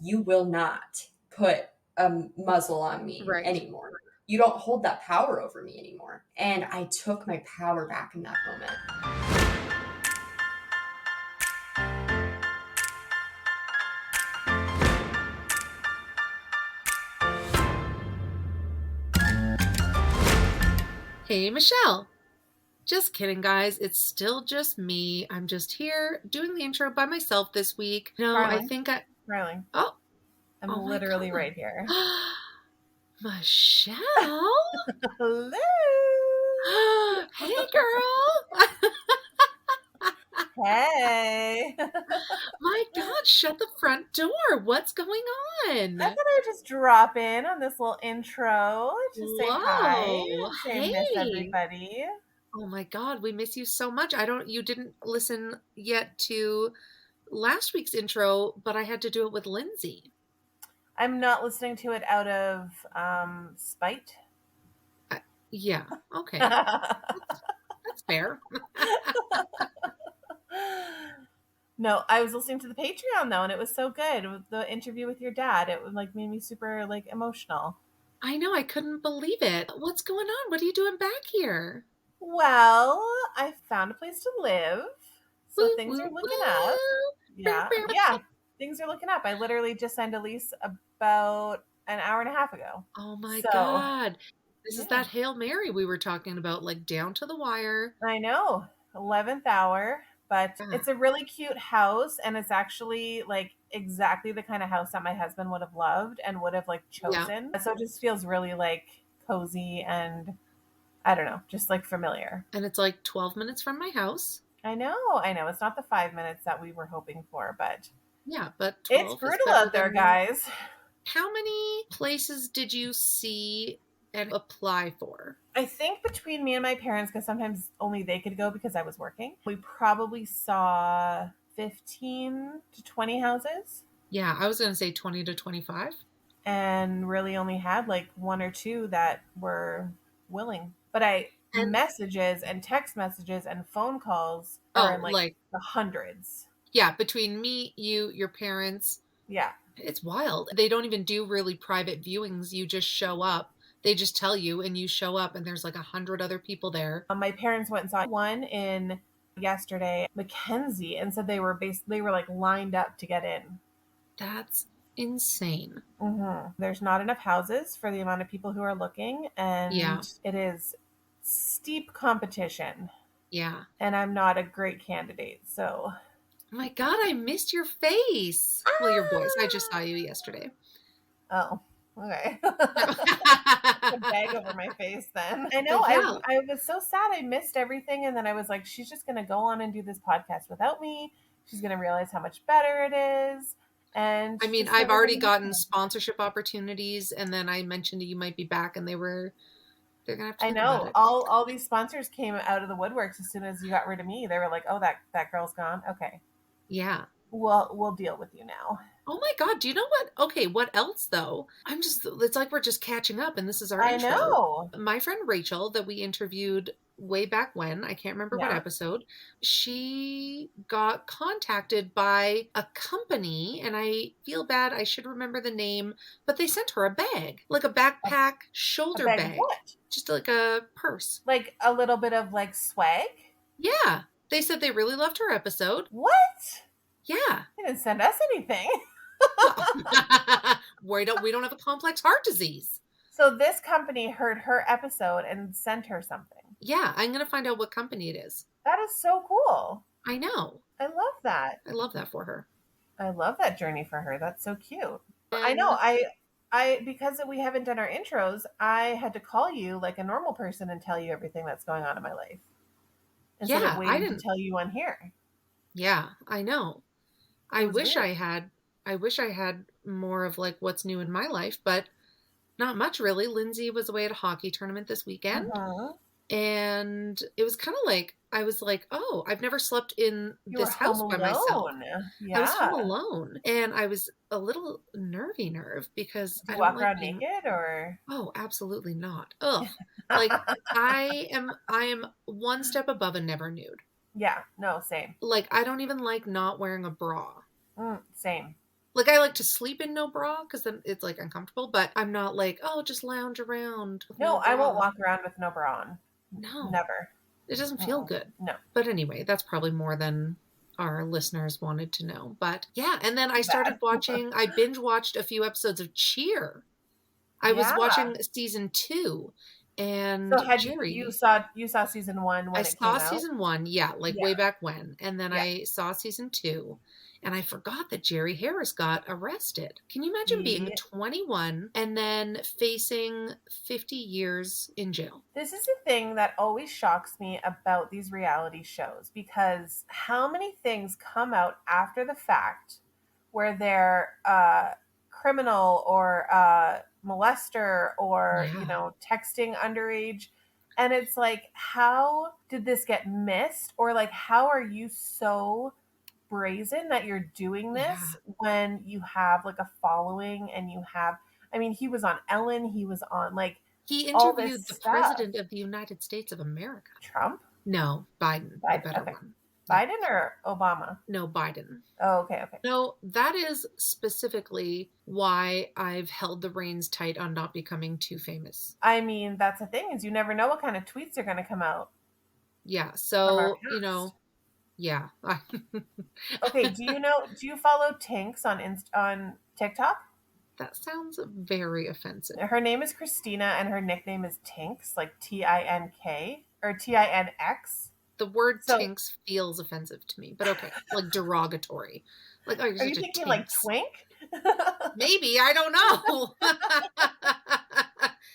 You will not put a muzzle on me Right. anymore. You don't hold that power over me anymore. And I took my power back in that moment. Hey, Michelle. Just kidding, guys. It's still just me. I'm just here doing the intro by myself this week. No, I Darling, think I. darling, Oh, I'm oh my literally God. right here. Michelle? Hello. Hey, girl. Hey. My God, shut the front door. What's going I thought on? I would just drop in on this little intro to say hi Whoa. and say I miss Hey. everybody. Oh my God, we miss you so much. You didn't listen yet to last week's intro, but I had to do it with Lindsay. I'm not listening to it out of spite. Yeah, okay. That's fair. No, I was listening to the Patreon though, and it was so good. The interview with your dad, it like made me super like emotional. I know, I couldn't believe it. What's going on? What are you doing back here? Well, I found a place to live, so Woo, things are woo, looking up. woo. Bow, Yeah, bow. yeah, things are looking up. I literally just signed a lease about an hour and a half ago. Oh my So, God. This is yeah, that Hail Mary we were talking about, like down to the wire. I know. 11th hour, but Yeah. it's a really cute house, and it's actually like exactly the kind of house that my husband would have loved and would have like Yeah. chosen. So it just feels really like cozy and I don't know, just like familiar. And it's like 12 minutes from my house. I know, I know. It's not the 5 minutes that we were hoping for, but Yeah, but it's 12 is brutal better out there, than. guys. How many places did you see and apply for? I think between me and my parents, because sometimes only they could go because I was working, we probably saw 15 to 20 houses Yeah, I was going to say 20 to 25. and really only had like one or two that were willing. But I And messages and text messages and phone calls are oh, in like like, the hundreds. yeah, between me, you, your parents, Yeah. it's wild. They don't even do really private viewings. You just show up. They just tell you and you show up and there's like 100 other people there. My parents went and saw one in yesterday, Mackenzie, and said they were like lined up to get in. That's insane. There's not enough houses for the amount of people who are looking, Yeah. and it is steep competition. Yeah. And I'm not a great candidate, so Oh my God, I missed your face. Well, your voice. I just saw you yesterday. oh, okay. A bag over my face then. I know. But yeah, I was so sad I missed everything, and then I was like, she's just gonna go on and do this podcast without me. She's gonna realize how much better it is, and I she's mean, just I've never already gonna miss gotten me. sponsorship opportunities, and then I mentioned you might be back, and they're gonna have to I think about know. it. All these sponsors came out of the woodworks as soon as you got rid of me. They were like, "Oh, that girl's gone. Okay, Yeah. we'll deal with you now." Oh my God, do you know what? Okay, what else though? It's like we're just catching up, and this is our I intro. know. My friend Rachel, that we interviewed way back when, I can't remember what Yeah. episode, she got contacted by a company, and I feel bad, I should remember the name, but they sent her a bag, like a A, backpack a shoulder bag of bag, what? just like a purse. Like a little bit of like swag. Yeah. They said they really loved her episode. What? Yeah. They didn't send us anything. Well, we don't have a complex heart disease. So this company heard her episode and sent her something. Yeah, I'm going to find out what company it is. That is so cool. I know. I love that. I love that for her. I love that journey for her. That's so cute. I know. And I because we haven't done our intros, I had to call you like a normal person and tell you everything that's going on in my life instead of yeah, I waiting to didn't. tell you on here. Yeah, I know. It I was wish weird. I had more of like what's new in my life, but not much really. Lindsay was away at a hockey tournament this weekend, Uh-huh. and it was kind of like I was like, "Oh, I've never slept in You were this home house by myself." alone. I was home Yeah. alone, and I was a little nerve because Did I you don't walk like around being. naked or? Oh, absolutely not. Ugh. Like I am one step above a never nude. Yeah. No. Same. Like I don't even like not wearing a bra. Same. Like, I like to sleep in no bra because then it's like uncomfortable, but I'm not like, oh, just lounge around with No, no I won't bra. walk around with no bra on. No, Never. it doesn't feel good. No. But anyway, that's probably more than our listeners wanted to know. But yeah, and then I Too started bad. watching, I binge watched a few episodes of Cheer. I was Yeah. watching season 2, and So had Jerry, you saw season 1 I when it came saw out? season 1, yeah, like Yeah. way back when. And then Yeah. I saw season 2, and I forgot that Jerry Harris got arrested. Can you imagine being 21 and then facing 50 years in jail? This is the thing that always shocks me about these reality shows, because how many things come out after the fact where they're criminal or molester or Yeah. texting underage, and it's like, how did this get missed, or like, how are you so brazen that you're doing Yeah. this when you have like a following, and you have, I mean, he was on Ellen, he was on like He all this interviewed the stuff. president of the United States of America. Trump? No, Biden, the better Okay. one. Yeah. Biden or Obama? No, Biden. Oh, okay. No, that is specifically why I've held the reins tight on not becoming too famous. I mean, that's the thing, is you never know what kind of tweets are going to come out Yeah, from our so, past. yeah. Okay, do you follow Tinks on TikTok? That sounds very offensive. Her name is Christina and her nickname is Tinks, like Tink or Tinx. The word So, tinks feels offensive to me, but okay, like derogatory. Like, oh, you're are you such a thinking like tinks. twink? Maybe, I don't know.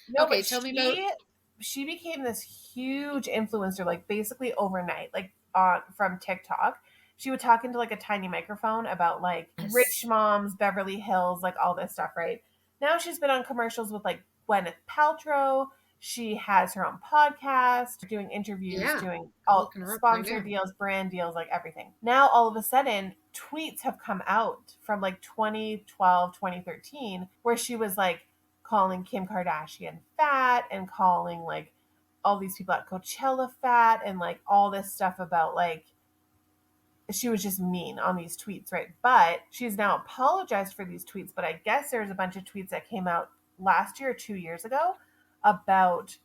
No, Okay, but tell me about. she became this huge influencer, like basically overnight, like on from TikTok. She would talk into like a tiny microphone about like Yes. rich moms, Beverly Hills, like all this stuff, right? Now she's been on commercials with like Gwyneth Paltrow. She has her own podcast, doing interviews, Yeah, doing I'm all looking her up right sponsor now. deals, brand deals, like everything. Now all of a sudden, tweets have come out from like 2012, 2013, where she was like calling Kim Kardashian fat and calling like all these people at Coachella fat, and like all this stuff about like, she was just mean on these tweets, right? But she's now apologized for these tweets. But I guess there's a bunch of tweets that came out last year or 2 years ago about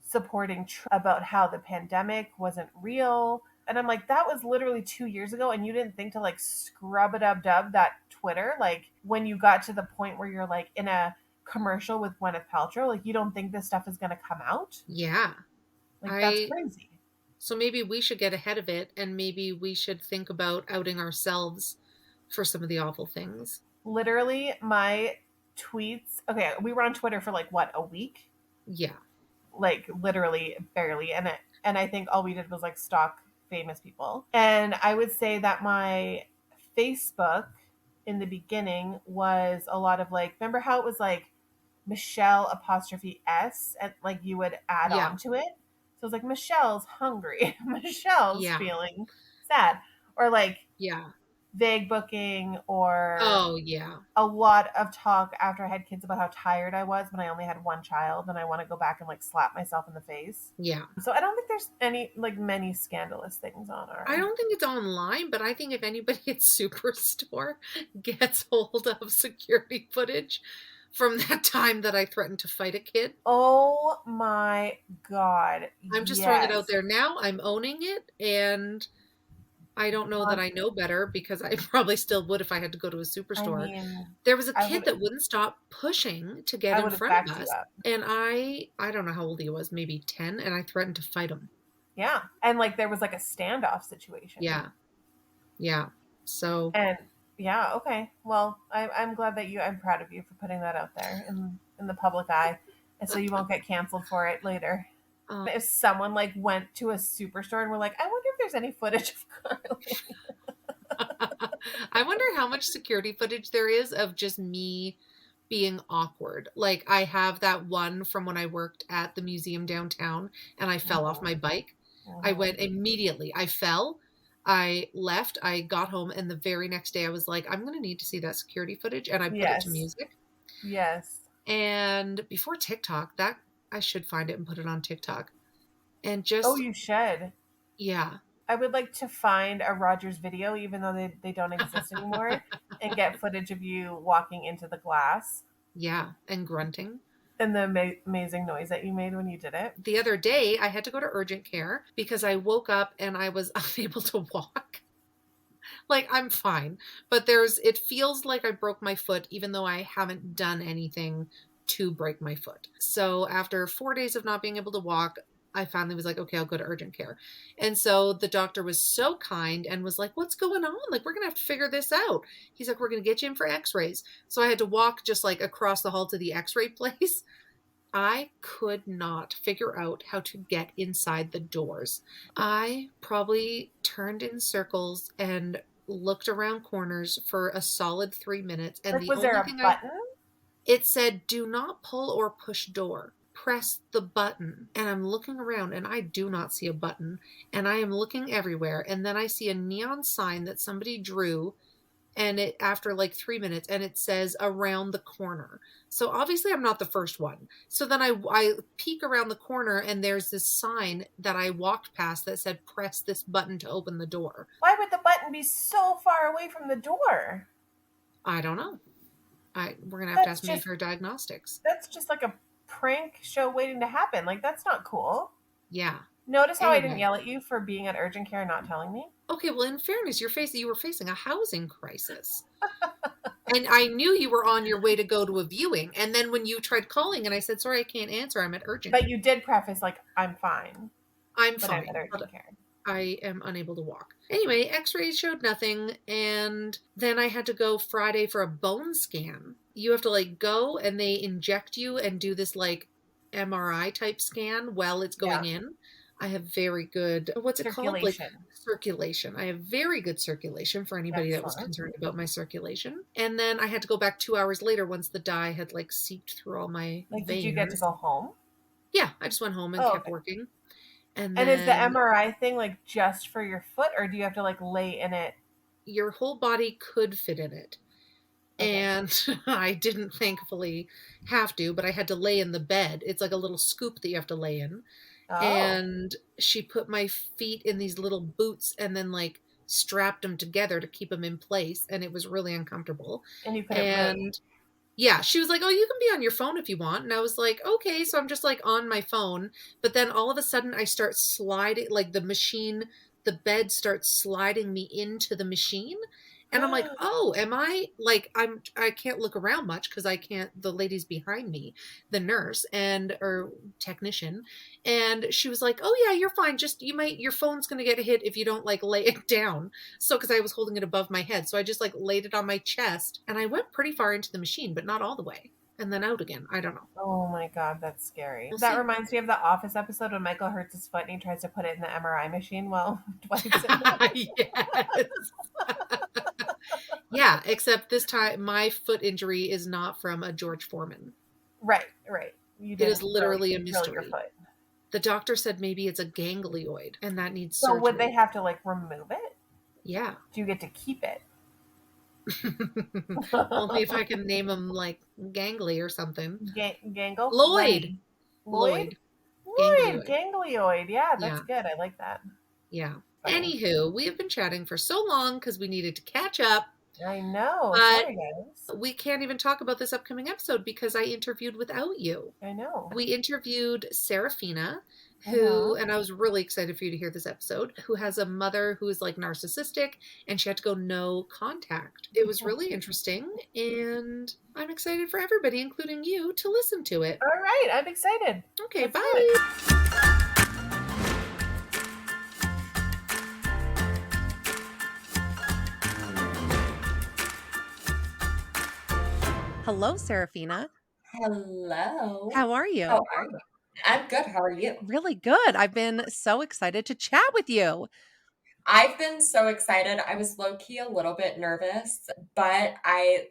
supporting about how the pandemic wasn't real. And I'm like, that was literally 2 years ago, and you didn't think to like scrub it up dub that Twitter, like when you got to the point where you're like in a commercial with Gwyneth Paltrow, like you don't think this stuff is going to come out? Yeah. Like, that's crazy. So maybe we should get ahead of it, and maybe we should think about outing ourselves for some of the awful things. Literally, my tweets, okay, we were on Twitter for like what, a week? Yeah. Like literally barely. And I think all we did was like stalk famous people. And I would say that my Facebook in the beginning was a lot of like, remember how it was like Michelle apostrophe S, and like you would add on to it? So it was like, Michelle's hungry, Michelle's feeling sad, or like vague booking, or a lot of talk after I had kids about how tired I was when I only had one child and I want to go back and like slap myself in the face. Yeah. So I don't think there's many scandalous things on our. I don't think it's online, but I think if anybody at Superstore gets hold of security footage from that time that I threatened to fight a kid. Oh my God. I'm just throwing it out there now. I'm owning it, and I don't know that I know better, because I probably still would if I had to go to a Superstore. I mean, there was a kid that wouldn't stop pushing to get in front of us. And I don't know how old he was, maybe 10, and I threatened to fight him. Yeah. And like there was like a standoff situation. Yeah. Yeah. So. And yeah, okay. Well, I'm glad that I'm proud of you for putting that out there in the public eye, and so you won't get canceled for it later. If someone like went to a Superstore and were like, I wonder if there's any footage of Carly. I wonder how much security footage there is of just me being awkward. Like, I have that one from when I worked at the museum downtown and I fell off my bike. I went immediately. I fell. I left. I got home, and the very next day I was like, I'm going to need to see that security footage. And I put it to music. Yes. And before TikTok, that I should find it and put it on TikTok. And just. Oh, you should. Yeah. I would like to find a Rogers video, even though they don't exist anymore, and get footage of you walking into the glass Yeah, and grunting. and the amazing noise that you made when you did it. The other day, I had to go to urgent care because I woke up and I was unable to walk. Like, I'm fine, but it feels like I broke my foot, even though I haven't done anything to break my foot. So after 4 days of not being able to walk, I finally was like, okay, I'll go to urgent care. And so the doctor was so kind and was like, what's going on? Like, we're going to have to figure this out. He's like, we're going to get you in for x-rays. So I had to walk just like across the hall to the x-ray place. I could not figure out how to get inside the doors. I probably turned in circles and looked around corners for a solid 3 minutes. And Like, the was only there a thing button? it said, do not pull or push door. Press the button. And I'm looking around and I do not see a button. And I am looking everywhere. And then I see a neon sign that somebody drew, and it after like 3 minutes, and it says around the corner. So obviously I'm not the first one. So then I peek around the corner and there's this sign that I walked past that said, press this button to open the door. Why would the button be so far away from the door? I don't know. We're going to have to ask Mayfair Diagnostics. That's just like a prank show waiting to happen. Like, that's not cool. Yeah. Notice how I didn't Anyway. yell at you for being at urgent care and not telling me? Okay, well, in fairness, you were facing a housing crisis. And I knew you were on your way to go to a viewing. And then when you tried calling and I said, sorry, I can't answer, I'm at urgent care. But you did preface, like, I'm fine. I'm But fine. I'm at urgent care. I am unable to walk. Anyway, x-rays showed nothing. And then I had to go Friday for a bone scan. You have to like go and they inject you and do this like MRI type scan while it's going in. I have very good, what's it called? Like circulation. I have very good circulation for anybody that was concerned about my circulation. And then I had to go back 2 hours later once the dye had like seeped through all my veins. Did you get to go home? Yeah, I just went home and kept working. And is the MRI thing like just for your foot, or do you have to like lay in it? Your whole body could fit in it. Okay. And I didn't thankfully have to, but I had to lay in the bed. It's like a little scoop that you have to lay in. Oh. And she put my feet in these little boots and then like strapped them together to keep them in place. And it was really uncomfortable. And you couldn't move. Yeah, she was like, oh, you can be on your phone if you want. And I was like, okay. So I'm just like on my phone. But then all of a sudden I start sliding, like the bed starts sliding me into the machine. And I'm like, oh, am I like, I can't look around much because the lady's behind me, the nurse or technician. And she was like, oh yeah, you're fine. Just, your phone's going to get hit if you don't like lay it down. So, cause I was holding it above my head. So I just like laid it on my chest and I went pretty far into the machine, but not all the way. And then out again. I don't know. Oh my God, that's scary. That reminds me of the Office episode when Michael hurts his foot and he tries to put it in the MRI machine while Dwight's in it. Yes. Yeah, except this time my foot injury is not from a George Foreman. Right. It is literally a mystery. The doctor said maybe it's a ganglioid and that needs surgery. So would they have to like remove it? Yeah. Do you get to keep it? Only if I can name him like Gangly or something. Gangle? Lloyd. Ganglioid. Yeah, that's good. I like that. Yeah. Anywho, we have been chatting for so long because we needed to catch up. I know. Sorry, guys. We can't even talk about this upcoming episode because I interviewed without you. I know. We interviewed Saraphina, who, and I was really excited for you to hear this episode, who has a mother who is like narcissistic and she had to go no contact. It was really interesting and I'm excited for everybody, including you, to listen to it. All right. I'm excited. Okay, bye. Hello, Saraphina. Hello. How are you? How are you? I'm good. How are you? Really good. I've been so excited to chat with you. I've been so excited. I was low-key a little bit nervous, but I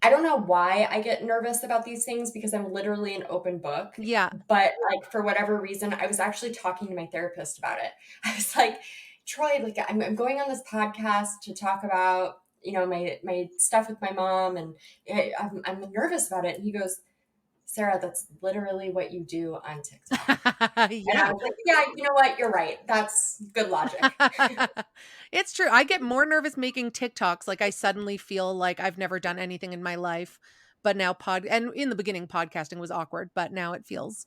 don't know why I get nervous about these things because I'm literally an open book. Yeah. But like for whatever reason, I was actually talking to my therapist about it. I was like, Troy, like I'm going on this podcast to talk about, my stuff with my mom and I'm nervous about it. And he goes, Sarah, that's literally what you do on TikTok. And I Yeah. was like, yeah, you know what? You're right. That's good logic. It's true. I get more nervous making TikToks. Like I suddenly feel like I've never done anything in my life, but now and in the beginning podcasting was awkward, but now it feels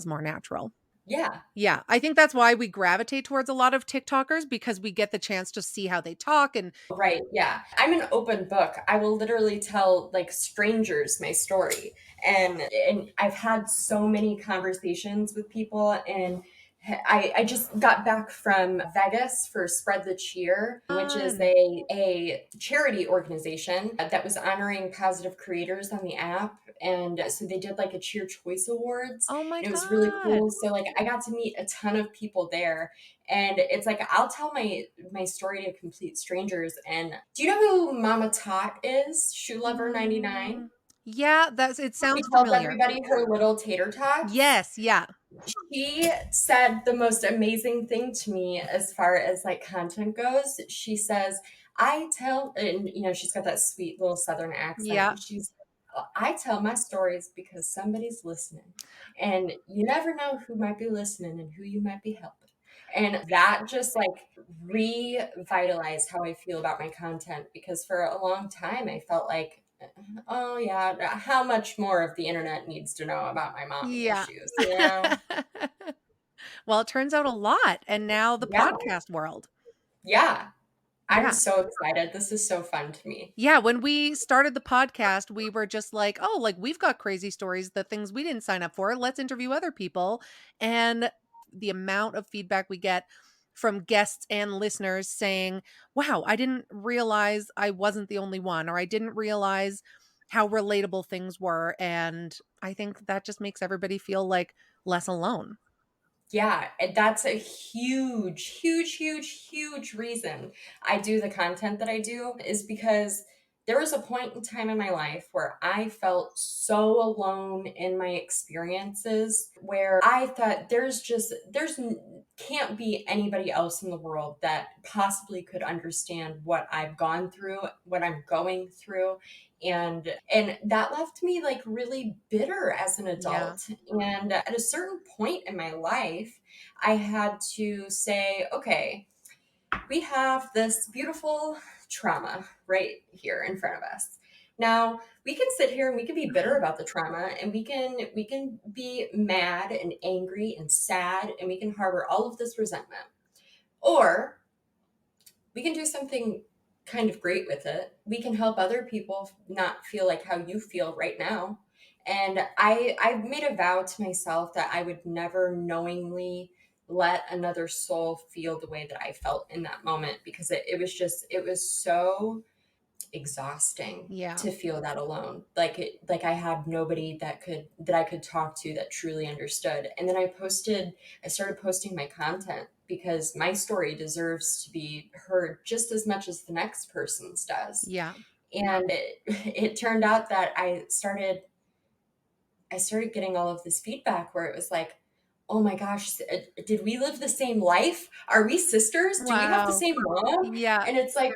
more natural. Yeah. Yeah, I think that's why we gravitate towards a lot of TikTokers because we get the chance to see how they talk and Right. Yeah. I'm an open book. I will literally tell like strangers my story. And I've had so many conversations with people, and I just got back from Vegas for Spread the Cheer, which is fun. a charity organization that was honoring positive creators on the app. And so they did like a Cheer Choice Awards, Oh my and it was really god. cool. So like I got to meet a ton of people there, and it's like I'll tell my story to complete strangers. And do you know who Mama Tot is? Shoe Lover 99. Mm, yeah, it She sounds calls familiar. everybody her little tater tots. Yes, yeah. She said the most amazing thing to me as far as like content goes. She says, I tell, and you know, she's got that sweet little Southern accent. Yeah. And she's, I tell my stories because somebody's listening. And you never know who might be listening and who you might be helping. And that just like revitalized how I feel about my content, because for a long time I felt like, oh yeah, how much more of the internet needs to know about my mommy Yeah. issues, you know? Well, it turns out a lot, and now the Yeah. podcast world. Yeah. I'm Yeah. so excited. This is so fun to me. Yeah, when we started the podcast, we were just like, "Oh, like we've got crazy stories, the things we didn't sign up for. Let's interview other people." And the amount of feedback we get from guests and listeners saying, "Wow, I didn't realize I wasn't the only one, or I didn't realize how relatable things were." And I think that just makes everybody feel like less alone. Yeah, and that's a huge, huge, huge, huge reason I do the content that I do, is because there was a point in time in my life where I felt so alone in my experiences, where I thought can't be anybody else in the world that possibly could understand what I've gone through, what I'm going through. And that left me like really bitter as an Yeah. adult. And at a certain point in my life, I had to say, okay, we have this beautiful trauma right here in front of us. Now, we can sit here and we can be bitter about the trauma, and we can be mad and angry and sad, and we can harbor all of this resentment. Or we can do something kind of great with it. We can help other people not feel like how you feel right now. And I made a vow to myself that I would never knowingly let another soul feel the way that I felt in that moment, because it was so exhausting Yeah. to feel that alone. Like I had nobody that I could talk to that truly understood. And then I started posting my content because my story deserves to be heard just as much as the next person's does. Yeah. And it turned out that I started getting all of this feedback where it was like, oh my gosh, did we live the same life? Are we sisters? Do we have the Wow. same mom? Yeah. And it's like,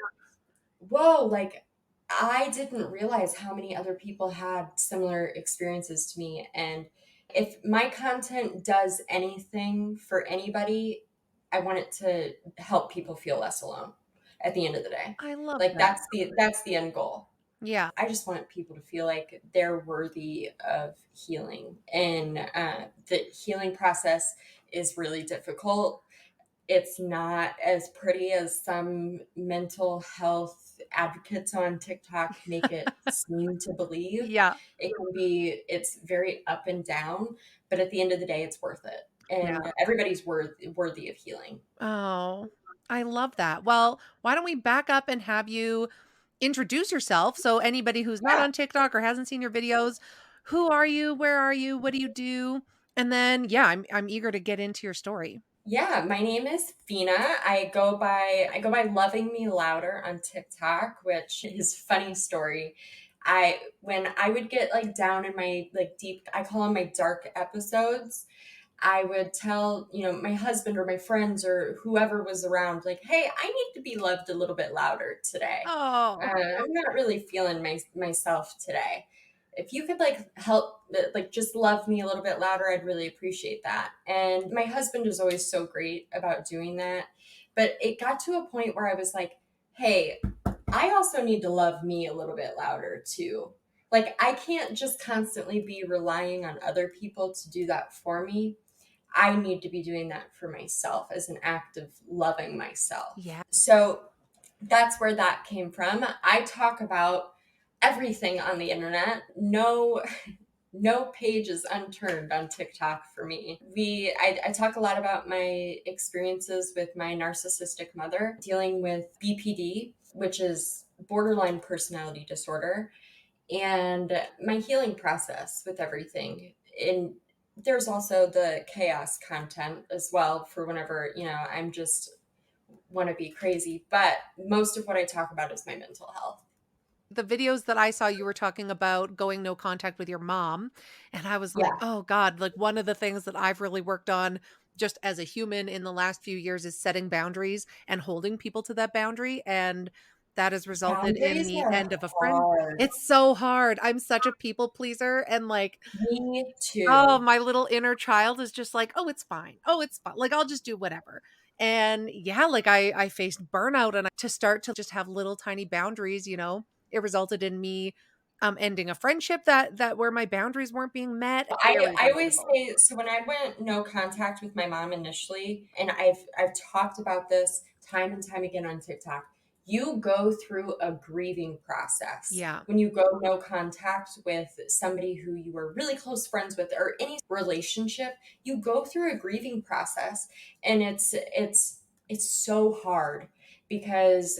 whoa, like I didn't realize how many other people had similar experiences to me. And if my content does anything for anybody, I want it to help people feel less alone at the end of the day. I love Like that. that's the end goal. Yeah. I just want people to feel like they're worthy of healing. And the healing process is really difficult. It's not as pretty as some mental health advocates on TikTok make it seem to believe. Yeah. It's very up and down, but at the end of the day, it's worth it. Yeah. And everybody's worthy of healing. Oh, I love that. Well, why don't we back up and have you introduce yourself? So anybody who's not Yeah. on TikTok or hasn't seen your videos, who are you? Where are you? What do you do? And then, yeah, I'm eager to get into your story. Yeah, my name is Fina. I go by Loving Me Louder on TikTok, which is funny story. When I would get like down in my like deep, I call them my dark episodes, I would tell, you know, my husband or my friends or whoever was around, like, hey, I need to be loved a little bit louder today. Oh, I'm not really feeling myself today. if you could like help, like just love me a little bit louder, I'd really appreciate that. And my husband is always so great about doing that. But it got to a point where I was like, hey, I also need to love me a little bit louder too. Like, I can't just constantly be relying on other people to do that for me. I need to be doing that for myself as an act of loving myself. Yeah. So that's where that came from. I talk about everything on the internet. No page is unturned on TikTok for me. I talk a lot about my experiences with my narcissistic mother, dealing with BPD, which is borderline personality disorder, and my healing process with everything. And there's also the chaos content as well for whenever, I'm just want to be crazy. But most of what I talk about is my mental health. The videos that I saw, you were talking about going no contact with your mom. And I was like, Yeah. oh God, like one of the things that I've really worked on just as a human in the last few years is setting boundaries and holding people to that boundary. And that has resulted in Boundaries the are end of a friend. hard. It's so hard. I'm such a people pleaser. And like, Me oh, too. my little inner child is just like, oh, it's fine. Oh, it's fine. Like, I'll just do whatever. And yeah, like I faced burnout, and to start to just have little tiny boundaries, it resulted in me ending a friendship that where my boundaries weren't being met. Very, I very always painful. say, so when I went no contact with my mom initially, and I've talked about this time and time again on TikTok, you go through a grieving process. Yeah. When you go no contact with somebody who you were really close friends with or any relationship, you go through a grieving process, and it's so hard because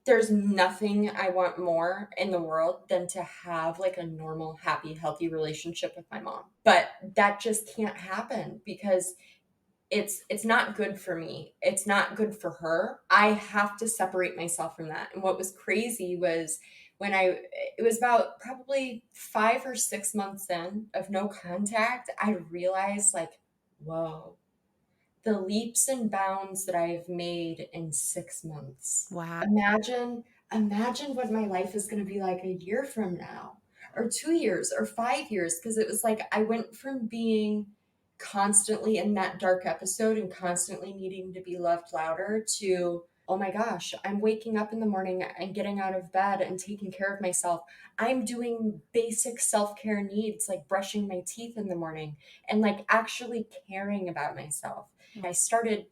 there's nothing I want more in the world than to have like a normal, happy, healthy relationship with my mom. But that just can't happen because it's not good for me. It's not good for her. I have to separate myself from that. And what was crazy was when it was about probably 5 or 6 months in of no contact, I realized like, whoa, the leaps and bounds that I've made in 6 months. Wow. Imagine what my life is going to be like a year from now, or 2 years, or 5 years. Because it was like I went from being constantly in that dark episode and constantly needing to be loved louder to, oh my gosh, I'm waking up in the morning and getting out of bed and taking care of myself. I'm doing basic self-care needs like brushing my teeth in the morning and like actually caring about myself. I started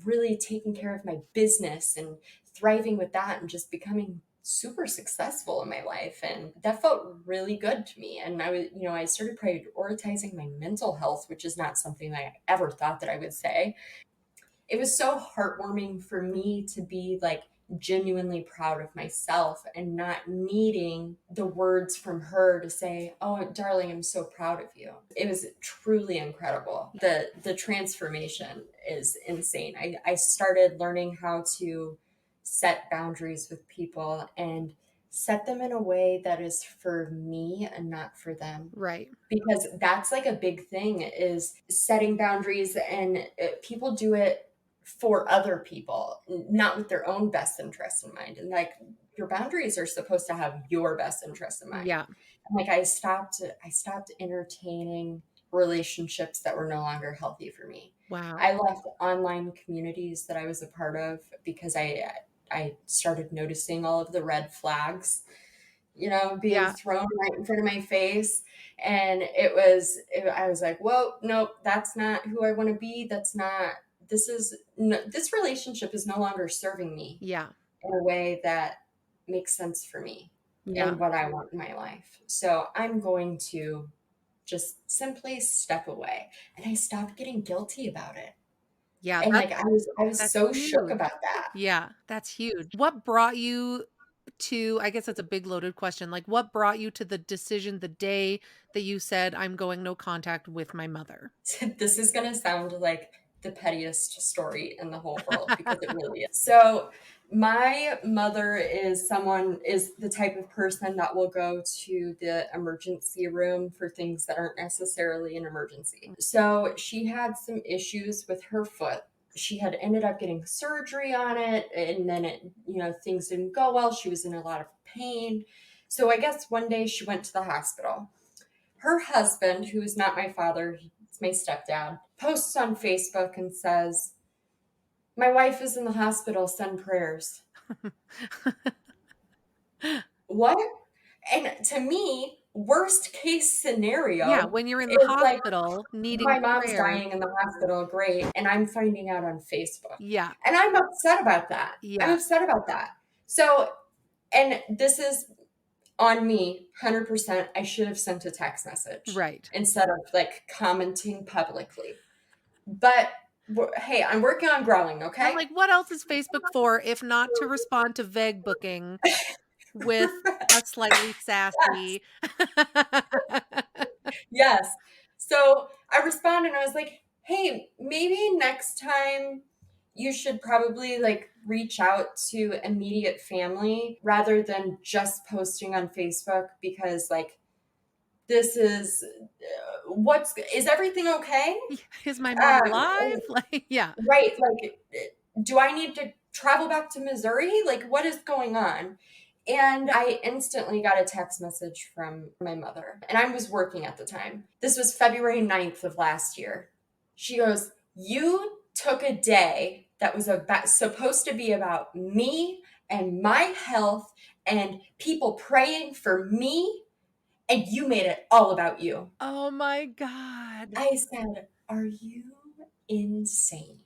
really taking care of my business and thriving with that and just becoming super successful in my life, and that felt really good to me. And I started prioritizing my mental health, which is not something that I ever thought that I would say. It was so heartwarming for me to be like genuinely proud of myself and not needing the words from her to say, "Oh, darling, I'm so proud of you." It was truly incredible. The transformation is insane. I started learning how to set boundaries with people and set them in a way that is for me and not for them, Right. because that's like a big thing, is setting boundaries, and people do it for other people, not with their own best interest in mind. And like, your boundaries are supposed to have your best interest in mind. Yeah. And like, I stopped entertaining relationships that were no longer healthy for me. Wow. I left online communities that I was a part of because I started noticing all of the red flags, being Yeah. thrown right in front of my face. And I was like, whoa, nope, that's not who I want to be. This relationship is no longer serving me Yeah. in a way that makes sense for me Yeah. and what I want in my life. So I'm going to just simply step away. And I stopped getting guilty about it. Yeah. And like, I was That's so shook huge. about that. Yeah, that's huge. What brought you to, I guess that's a big loaded question. Like, what brought you to the decision the day that you said, I'm going no contact with my mother? This is going to sound like the pettiest story in the whole world, because it really is. So my mother is the type of person that will go to the emergency room for things that aren't necessarily an emergency. So she had some issues with her foot. She had ended up getting surgery on it, and then things didn't go well. She was in a lot of pain. So I guess one day she went to the hospital. Her husband, who is not my father, he's my stepdad, posts on Facebook and says, "My wife is in the hospital, send prayers." What? And to me, worst case scenario Yeah, when you're in the is like, hospital needing my mom's prayers. dying in the hospital, great, and I'm finding out on Facebook. Yeah. And I'm upset about that. I'm Yeah. upset about that. So, and this is on me, 100%. I should have sent a text message Right. instead of like commenting publicly. But hey, I'm working on growing, okay? I'm like, what else is Facebook for if not to respond to vague booking with a slightly sassy? Yes. So I responded and I was like, hey, maybe next time you should probably like reach out to immediate family rather than just posting on Facebook, because like this is is everything okay? Is my mom Um, alive? Like, yeah. right. Like, do I need to travel back to Missouri? Like, what is going on? And I instantly got a text message from my mother, and I was working at the time. This was February 9th of last year. She goes, "You took a day that was supposed to be about me and my health and people praying for me, and you made it all about you." Oh my God. I said, "Are you insane?"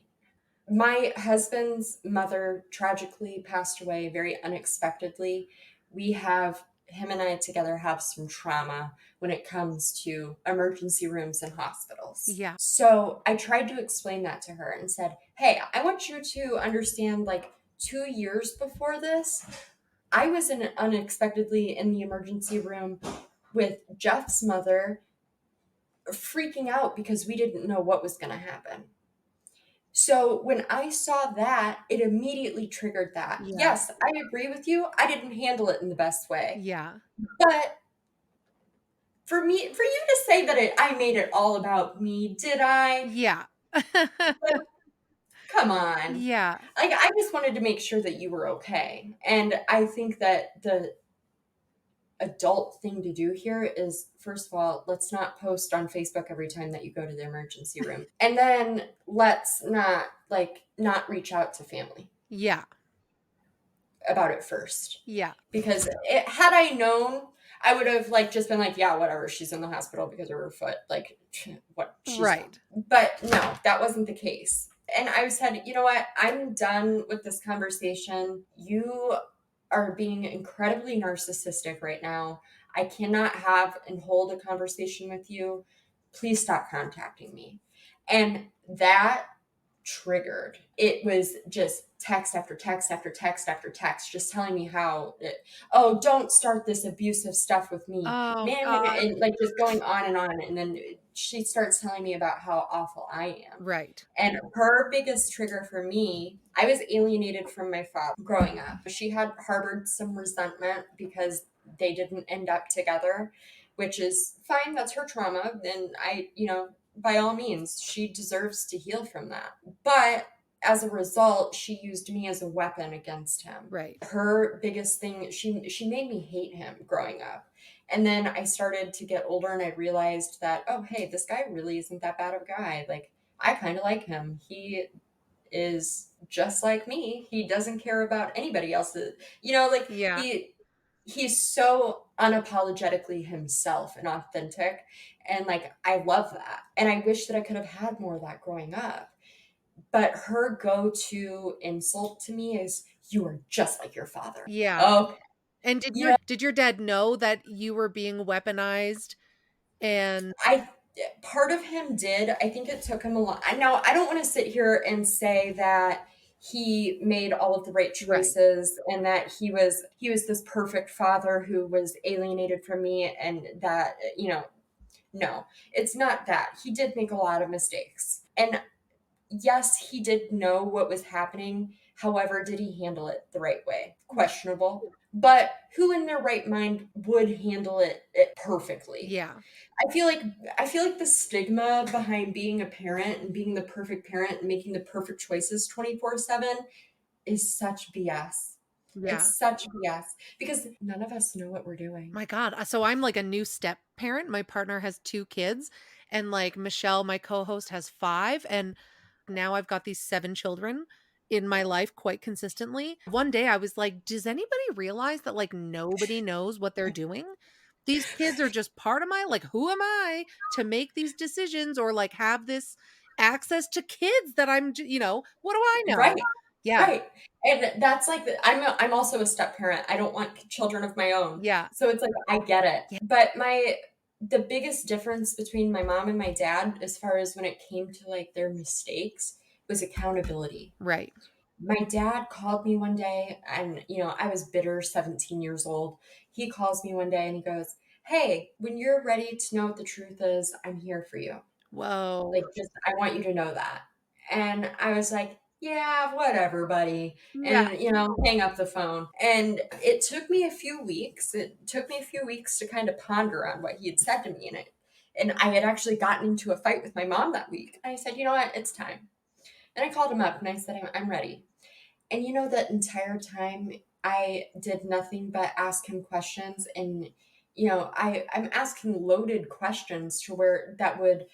My husband's mother tragically passed away very unexpectedly. Him and I together have some trauma when it comes to emergency rooms and hospitals. Yeah. So I tried to explain that to her and said, hey, I want you to understand, like 2 years before this, I was unexpectedly in the emergency room with Jeff's mother, freaking out because we didn't know what was going to happen. So when I saw that, it immediately triggered that. Yeah. Yes, I agree with you. I didn't handle it in the best way. Yeah. But for you to say that I made it all about me, did I? Yeah. Like, come on. Yeah. Like, I just wanted to make sure that you were okay. And I think that the adult thing to do here is, first of all, let's not post on Facebook every time that you go to the emergency room. And then let's not reach out to family. Yeah. About it first. Yeah. Because had I known, I would have just been like, yeah, whatever, she's in the hospital because of her foot. Like, what? She's right. done. But no, that wasn't the case. And I said, you know what? I'm done with this conversation. You are being incredibly narcissistic right now. I cannot have and hold a conversation with you. Please stop contacting me. And that triggered. It was just text after text after text after text, just telling me how, don't start this abusive stuff with me. Oh, Man, God. and just going on and on. And then she starts telling me about how awful I am. Right. And her biggest trigger for me, I was alienated from my father growing up. She had harbored some resentment because they didn't end up together, which is fine. That's her trauma. And by all means, she deserves to heal from that. But as a result, she used me as a weapon against him. Right. Her biggest thing, she made me hate him growing up. And then I started to get older and I realized that, oh, hey, this guy really isn't that bad of a guy. Like, I kind of like him. He is just like me. He doesn't care about anybody else's, Yeah. He's so unapologetically himself and authentic. And I love that. And I wish that I could have had more of that growing up. But her go-to insult to me is, you are just like your father. Yeah. Oh. And did your dad know that you were being weaponized? And part of him did. I think it took him a lot. Now, I don't want to sit here and say that he made all of the right choices and that he was this perfect father who was alienated from me, and that, no, it's not that. He did make a lot of mistakes. And yes, he did know what was happening. However, did he handle it the right way? Questionable. But who in their right mind would handle it perfectly? Yeah. I feel like the stigma behind being a parent and being the perfect parent and making the perfect choices 24/7 is such BS. Yeah. It's such BS because none of us know what we're doing. My God. So I'm like a new step parent. My partner has 2 kids, and like Michelle, my co-host, has 5. And now I've got these 7 children in my life quite consistently. One day I was like, does anybody realize that like nobody knows what they're doing? These kids are just part of my, like, who am I to make these decisions or like have this access to kids that what do I Right. know? Yeah. Right. And that's like I'm also a step parent. I don't want children of my own. Yeah. So it's like I get it. Yeah. But the biggest difference between my mom and my dad as far as when it came to like their mistakes was accountability. Right. My dad called me one day and I was bitter 17 years old. He calls me one day and he goes, "Hey, when you're ready to know what the truth is, I'm here for you. Whoa. Like, just, I want you to know that." And I was like, "Yeah, whatever, buddy." Yeah. And, hang up the phone. And it took me a few weeks. It took me a few weeks to kind of ponder on what he had said to me. And I had actually gotten into a fight with my mom that week. I said, "You know what? It's time." And I called him up and I said, I'm ready. And that entire time I did nothing but ask him questions. And, I'm asking loaded questions to where that would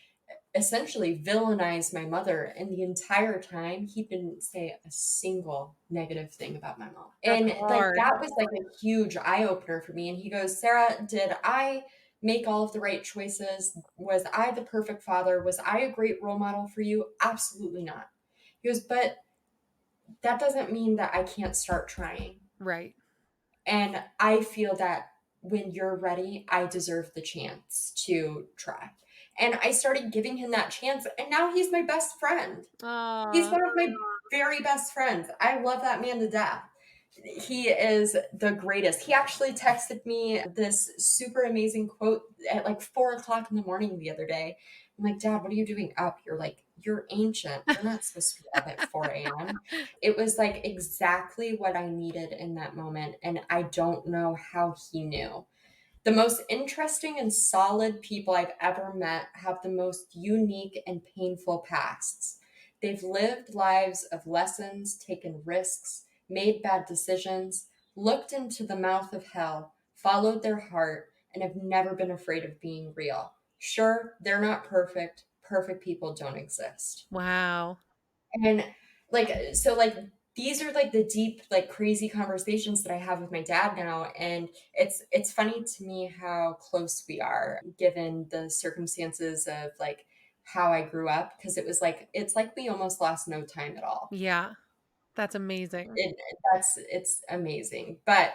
essentially villainize my mother. And the entire time, he didn't say a single negative thing about my mom. That's And like hard. that was like a huge eye opener for me. And he goes, "Sarah, did I make all of the right choices? Was I the perfect father? Was I a great role model for you? Absolutely not." He goes, "But that doesn't mean that I can't start trying. Right. And I feel that when you're ready, I deserve the chance to try." And I started giving him that chance. And now he's my best friend. He's one of my very best friends. I love that man to death. He is the greatest. He actually texted me this super amazing quote at like 4 o'clock in the morning the other day. I'm like, "Dad, what are you doing up?" You're ancient. You're not supposed to be up at 4 a.m. It was like exactly what I needed in that moment. And I don't know how he knew. The most interesting and solid people I've ever met have the most unique and painful pasts. They've lived lives of lessons, taken risks, made bad decisions, looked into the mouth of hell, followed their heart, and have never been afraid of being real. Sure, they're not perfect. Perfect people don't exist. Wow. And like these are like the deep, like crazy conversations that I have with my dad now. And it's funny to me how close we are given the circumstances of like how I grew up, because it's like we almost lost no time at all. Yeah. That's amazing. It's amazing. But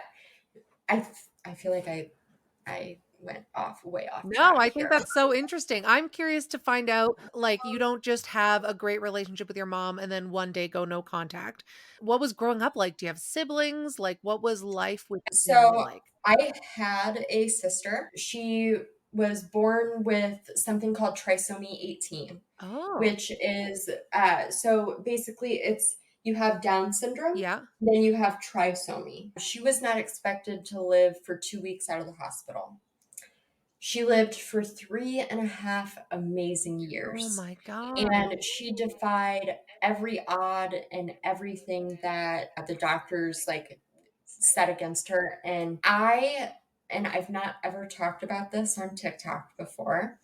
I I feel like I went way off No, track I think here. that's so interesting. I'm curious to find out, like, you don't just have a great relationship with your mom and then one day go no contact. What was growing up like? Do you have siblings? Like, what was life with your family So like? I had a sister. She was born with something called trisomy 18, Oh, which is so basically it's you have Down syndrome, yeah. then you have trisomy. She was not expected to live for 2 weeks out of the hospital. She lived for 3.5 amazing Oh years. my God. And she defied every odd and everything that the doctors like set against her. And I've not ever talked about this on TikTok before.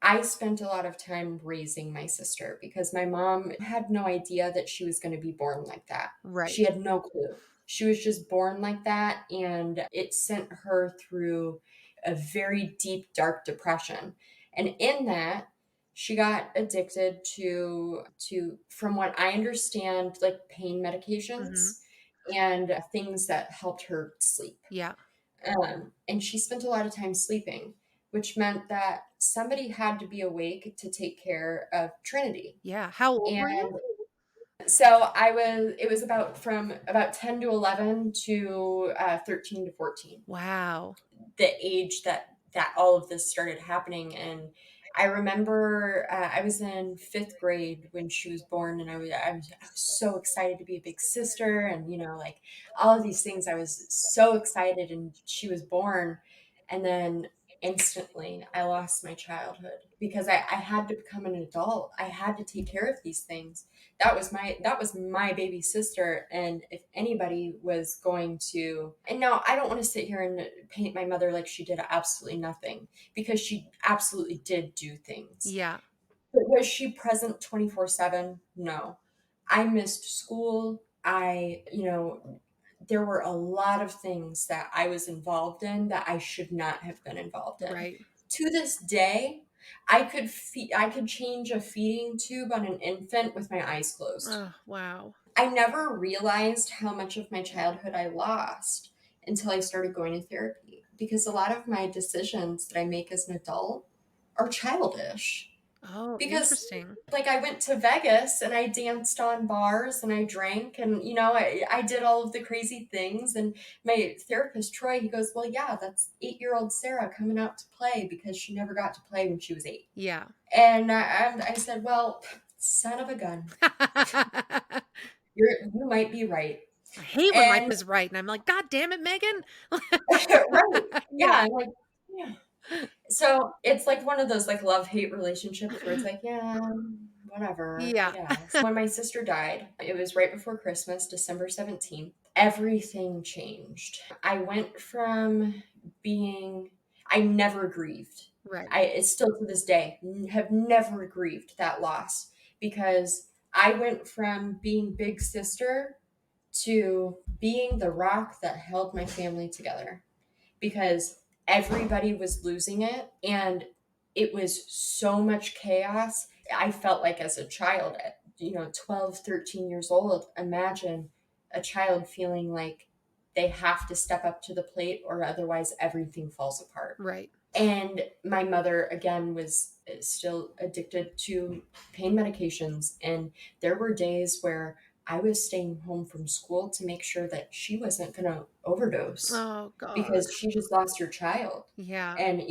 I spent a lot of time raising my sister because my mom had no idea that she was going to be born like that. Right. She had no clue. She was just born like that, and it sent her through a very deep, dark depression. And in that, she got addicted to from what I understand, like pain Hmm. medications and things that helped her sleep. Yeah. And she spent a lot of time sleeping, which meant that somebody had to be awake to take care of Trinity. Yeah. How old were you? And so it was from about 10 to 11 to 13 to 14, Wow. the age that all of this started happening. And I remember I was in fifth grade when she was born, and I was so excited to be a big sister, and like all of these things. I was so excited, and she was born, and then instantly I lost my childhood because I had to become an adult. I had to take care of these things. That was my baby sister. And if anybody was going to, and now I don't want to sit here and paint my mother like she did absolutely nothing, because she absolutely did do things. Yeah. But was she present 24/7? No. I missed school. There were a lot of things that I was involved in that I should not have been involved in. Right. To this day, I could change a feeding tube on an infant with my eyes closed. Oh, wow. I never realized how much of my childhood I lost until I started going to therapy, because a lot of my decisions that I make as an adult are childish. Oh, Because interesting. like I went to Vegas and I danced on bars and I drank and I did all of the crazy things, and my therapist Troy, he goes, well, yeah, that's 8-year-old Sarah coming out to play because she never got to play when she was 8. Yeah. And I said, well, son of a gun, you might be right. I hate when Mike And is right, and I'm like, God damn it, Megan. right. Yeah. Yeah. I'm like, yeah. So it's like one of those like love-hate relationships where it's like, yeah, whatever. Yeah. I guess. When my sister died, it was right before Christmas, December 17th. Everything changed. I went from I never grieved. Right. It's still to this day, have never grieved that loss, because I went from being big sister to being the rock that held my family together, because everybody was losing it and it was so much chaos. I felt like as a child at 12, 13 years old, imagine a child feeling like they have to step up to the plate or otherwise everything falls apart. Right. And my mother, again, was still addicted to pain medications. And there were days where I was staying home from school to make sure that she wasn't going to overdose, Oh, God. because she just lost her child. Yeah. And,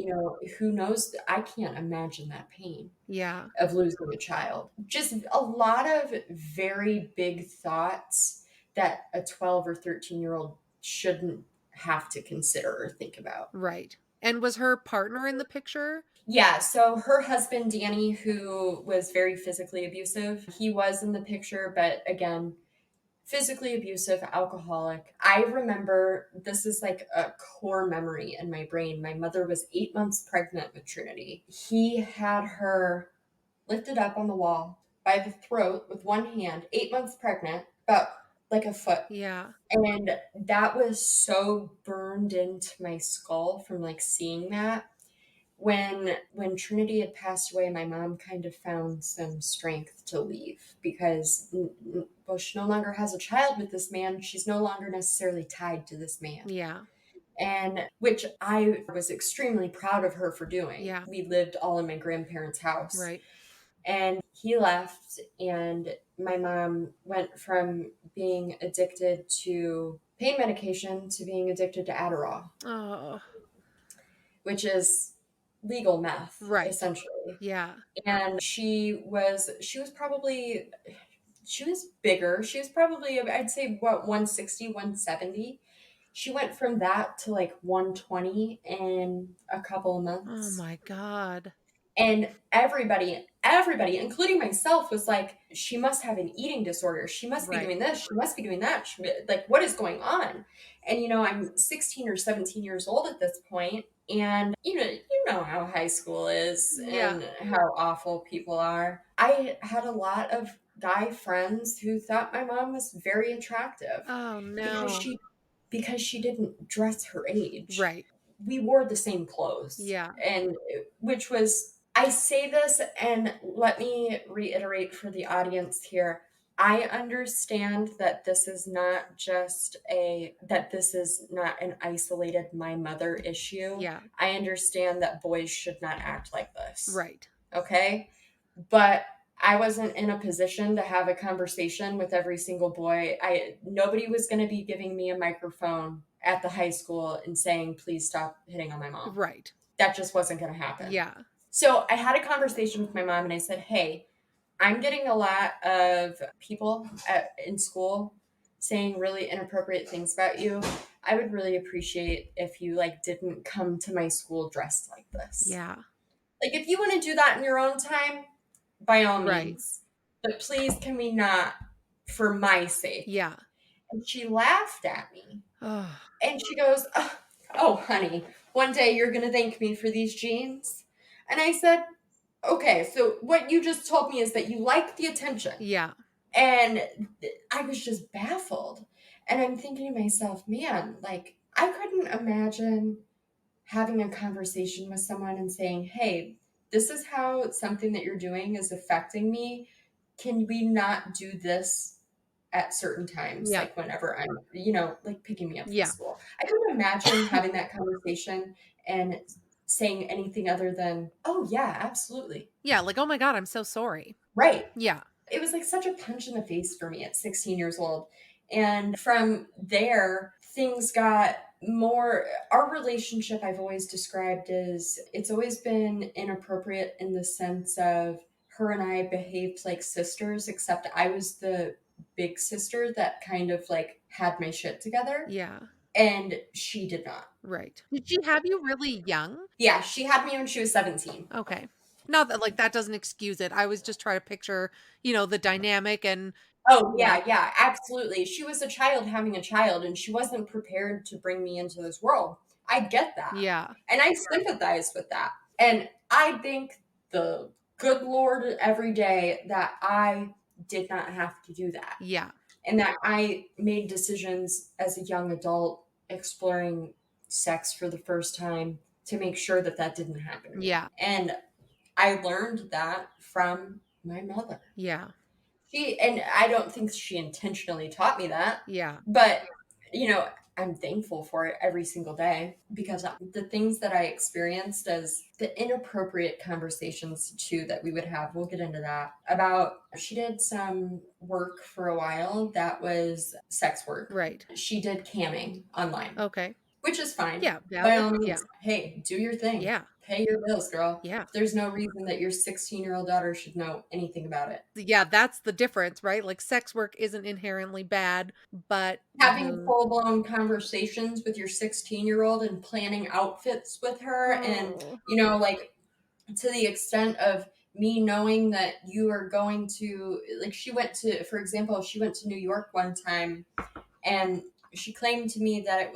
who knows? I can't imagine that pain Yeah. of losing a child. Just a lot of very big thoughts that a 12 or 13-year-old shouldn't have to consider or think about. Right. And was her partner in the picture? Yeah, so her husband, Danny, who was very physically abusive, he was in the picture, but again, physically abusive, alcoholic. I remember, this is like a core memory in my brain. My mother was 8 months pregnant with Trinity. He had her lifted up on the wall by the throat with one hand, 8 months pregnant, about like a foot. Yeah. And that was so burned into my skull from like seeing that. When Trinity had passed away, my mom kind of found some strength to leave, because she no longer has a child with this man. She's no longer necessarily tied to this man. Yeah. And which I was extremely proud of her for doing. Yeah. We lived all in my grandparents' house. Right. And he left, and my mom went from being addicted to pain medication to being addicted to Adderall. Oh. Which is legal meth, right, essentially. Yeah. And she was bigger. She was probably, I'd say, 160, 170. She went from that to like 120 in a couple of months. Oh my God. And everybody, including myself, was like, she must have an eating disorder. She must be doing this. She must be doing that. Like, what is going on? And, I'm 16 or 17 years old at this point. And, you know how high school is and how awful people are. I had a lot of guy friends who thought my mom was very attractive. Oh, no. Because she didn't dress her age. Right. We wore the same clothes. Yeah. And which was, I say this, and let me reiterate for the audience here. I understand that this is not an isolated my mother issue. Yeah. I understand that boys should not act like this. Right. Okay. But I wasn't in a position to have a conversation with every single boy. Nobody was going to be giving me a microphone at the high school and saying, please stop hitting on my mom. Right. That just wasn't going to happen. Yeah. So I had a conversation with my mom and I said, hey, I'm getting a lot of people in school saying really inappropriate things about you, I would really appreciate if you like didn't come to my school dressed like this. Yeah. Like if you want to do that in your own time, by all Right. means. But please can we not for my sake? Yeah. And she laughed at me. Oh. And she goes, "Oh, honey, one day you're going to thank me for these jeans." And I said, "Okay, so what you just told me is that you like the attention." Yeah. And I was just baffled. And I'm thinking to myself, man, like, I couldn't imagine having a conversation with someone and saying, "Hey, this is how something that you're doing is affecting me. Can we not do this at certain times?" Yeah. Like whenever I'm, like picking me up from Yeah. school. I couldn't imagine having that conversation and saying anything other than, "Oh yeah, absolutely." Yeah. Like, oh my God, I'm so sorry. Right. Yeah. It was like such a punch in the face for me at 16 years old. And from there, things got more. Our relationship, I've always described as it's always been inappropriate in the sense of her and I behaved like sisters, except I was the big sister that kind of like had my shit together. Yeah. And she did not. Right. Did she have you really young? Yeah, she had me when she was 17. Okay. Not that like that doesn't excuse it. I was just trying to picture, the dynamic and Oh, yeah. yeah, absolutely. She was a child having a child, and she wasn't prepared to bring me into this world. I get that. Yeah. And I sympathize with that. And I thank the good Lord every day that I did not have to do that. Yeah. And that I made decisions as a young adult exploring sex for the first time to make sure that that didn't happen to me. Yeah. And I learned that from my mother. Yeah. And I don't think she intentionally taught me that, Yeah. but I'm thankful for it every single day because the things that I experienced as the inappropriate conversations too that we would have, we'll get into that, about she did some work for a while that was sex work. Right. She did camming online. Okay. Which is fine. Yeah. By all means. Yeah. Hey, do your thing. Yeah. Pay your bills, girl. Yeah. There's no reason that your 16-year-old daughter should know anything about it. Yeah, that's the difference, right? Like sex work isn't inherently bad, but having full-blown conversations with your 16-year-old and planning outfits with her and like to the extent of me knowing that you are going to, like, she went to New York one time and she claimed to me that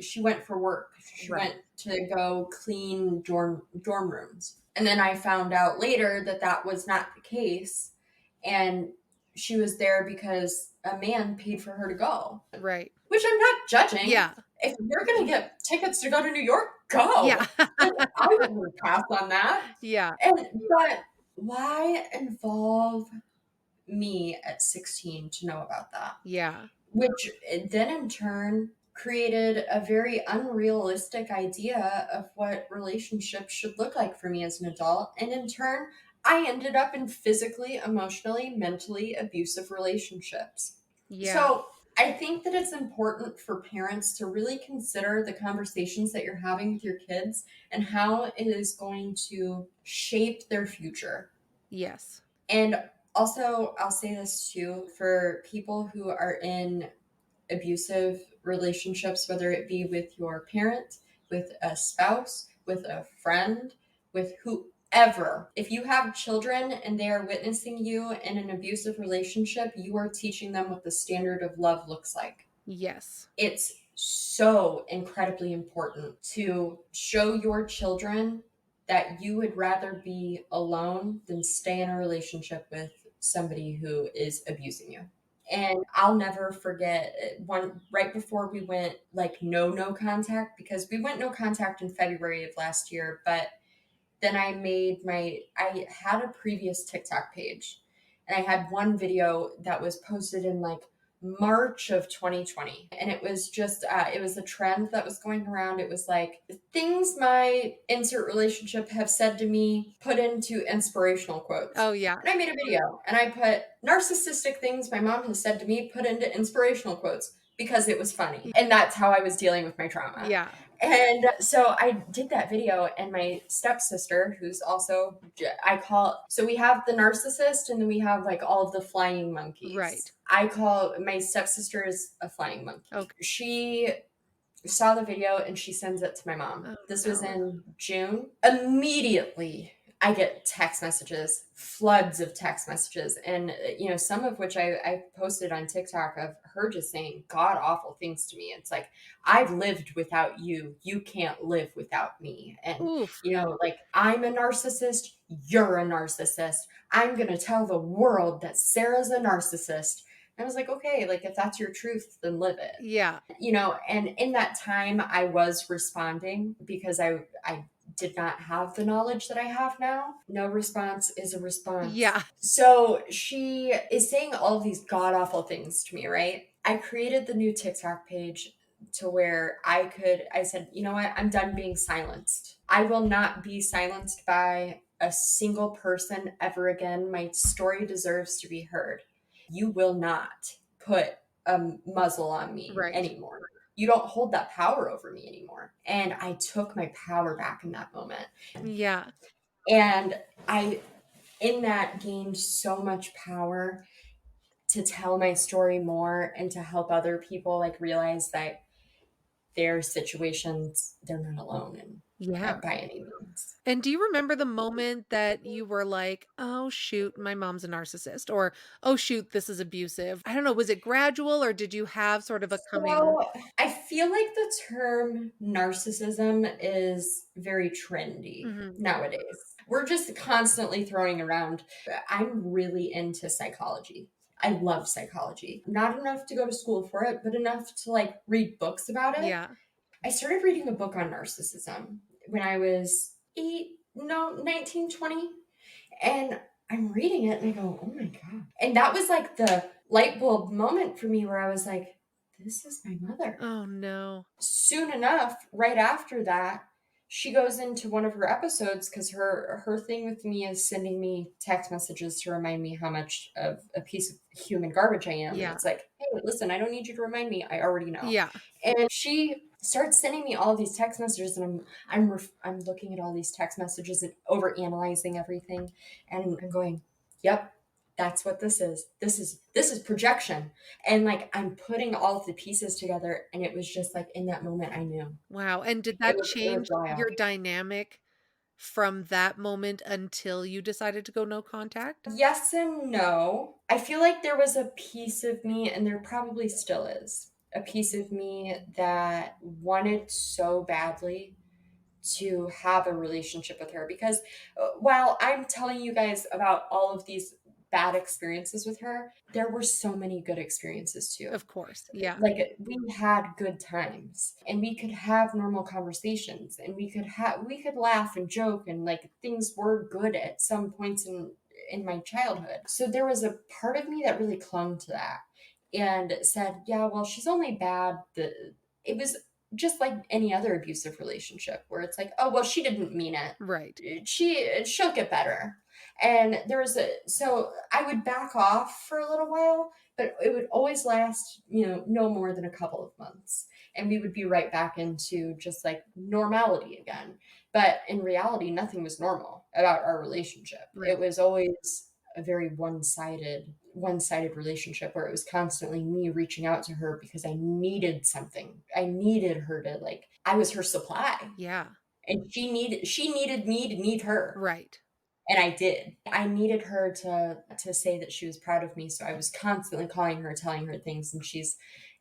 she went for work. She went to go clean dorm rooms. And then I found out later that that was not the case. And she was there because a man paid for her to go. Right. Which I'm not judging. Yeah. If you're going to get tickets to go to New York, go. Yeah. I wouldn't pass on that. Yeah. But why involve me at 16 to know about that? Yeah. Which then in turn created a very unrealistic idea of what relationships should look like for me as an adult. And in turn, I ended up in physically, emotionally, mentally abusive relationships. Yeah. So I think that it's important for parents to really consider the conversations that you're having with your kids and how it is going to shape their future. Yes. And also, I'll say this too, for people who are in abusive relationships, whether it be with your parent, with a spouse, with a friend, with whoever. If you have children and they are witnessing you in an abusive relationship, you are teaching them what the standard of love looks like. Yes. It's so incredibly important to show your children that you would rather be alone than stay in a relationship with somebody who is abusing you. And I'll never forget one right before we went like no contact, because we went no contact in February of last year, but then I had a previous TikTok page and I had one video that was posted in like March of 2020. And it was just, it was a trend that was going around. It was like things my insert relationship have said to me put into inspirational quotes. Oh, yeah. And I made a video and I put narcissistic things my mom has said to me put into inspirational quotes because it was funny. And that's how I was dealing with my trauma. Yeah. And so I did that video, and my stepsister, who's also, so we have the narcissist, and then we have like all of the flying monkeys. Right. I call my stepsister is a flying monkey. Okay. She saw the video and she sends it to my mom. Oh, This no. was in June. Immediately, I get text messages, floods of text messages, and some of which I posted on TikTok of her just saying god awful things to me. It's like, I've lived without you. You can't live without me. And Oof. like, I'm a narcissist. You're a narcissist. I'm gonna tell the world that Sarah's a narcissist. I was like, okay, like, if that's your truth, then live it. Yeah. And in that time I was responding because I did not have the knowledge that I have now. No response is a response. Yeah. So she is saying all of these god awful things to me, right? I created the new TikTok page to where I said, you know what? I'm done being silenced. I will not be silenced by a single person ever again. My story deserves to be heard. You will not put a muzzle on me anymore. You don't hold that power over me anymore. And I took my power back in that moment. Yeah. And I, in that, gained so much power to tell my story more and to help other people like realize that their situations, they're not alone in by any means. And do you remember the moment that you were like, oh shoot, my mom's a narcissist, or oh shoot, this is abusive? I don't know, was it gradual, or did you have sort of a coming? So I feel like the term narcissism is very trendy nowadays. We're just constantly throwing around. I'm really into psychology. I love psychology. Not enough to go to school for it, but enough to like read books about it. Yeah. I started reading a book on narcissism when I was 19, 20. And I'm reading it and I go, oh my God. And that was like the light bulb moment for me where I was like, this is my mother. Oh no. Soon enough, right after that, she goes into one of her episodes because her thing with me is sending me text messages to remind me how much of a piece of human garbage I am. Yeah. And it's like, hey, listen, I don't need you to remind me. I already know. Yeah. And she starts sending me all these text messages, and I'm looking at all these text messages and over analyzing everything, and I'm going, yep, that's what this is. This is projection. And like, I'm putting all of the pieces together, and it was just like in that moment I knew. Wow. And did that change your dynamic from that moment until you decided to go no contact? Yes and no. I feel like there was a piece of me, and there probably still is, a piece of me that wanted so badly to have a relationship with her, because while I'm telling you guys about all of these bad experiences with her, there were so many good experiences too. Of course. Yeah. Like, we had good times, and we could have normal conversations, and we could laugh and joke, and like, things were good at some points in my childhood. So there was a part of me that really clung to that and said, yeah, well, she's only bad. It was just like any other abusive relationship where it's like, oh, well, she didn't mean it. Right. She'll get better. And so I would back off for a little while, but it would always last, no more than a couple of months. And we would be right back into just like normality again. But in reality, nothing was normal about our relationship. Right. It was always a very one-sided relationship where it was constantly me reaching out to her because I needed something. I needed her to, like, I was her supply. Yeah. And she needed me to need her. Right. And I did. I needed her to say that she was proud of me. So I was constantly calling her, telling her things.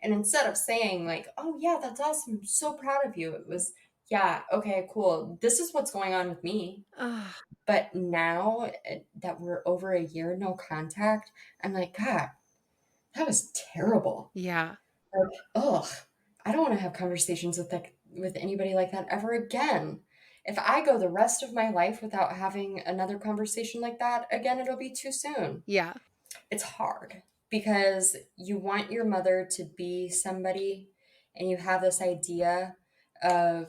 And instead of saying like, oh yeah, that's awesome, I'm so proud of you, it was, yeah, okay, cool, this is what's going on with me. But now that we're over a year no contact, I'm like, God, that was terrible. Yeah. Like, I don't want to have conversations with anybody like that ever again. If I go the rest of my life without having another conversation like that again, it'll be too soon. Yeah. It's hard because you want your mother to be somebody, and you have this idea of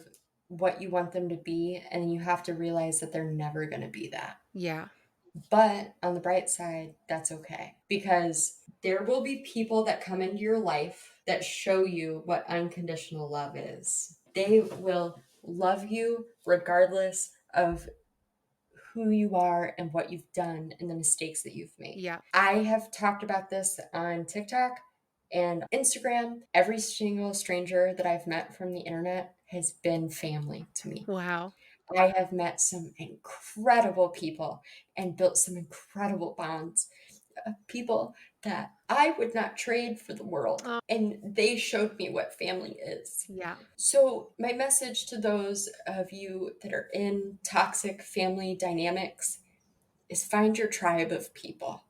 what you want them to be, and you have to realize that they're never going to be that. Yeah. But on the bright side, that's okay, because there will be people that come into your life that show you what unconditional love is. They will love you regardless of who you are and what you've done and the mistakes that you've made. Yeah. I have talked about this on TikTok and Instagram. Every single stranger that I've met from the internet has been family to me. Wow. I have met some incredible people and built some incredible bonds. People that I would not trade for the world. Oh. And they showed me what family is. Yeah. So, my message to those of you that are in toxic family dynamics is find your tribe of people,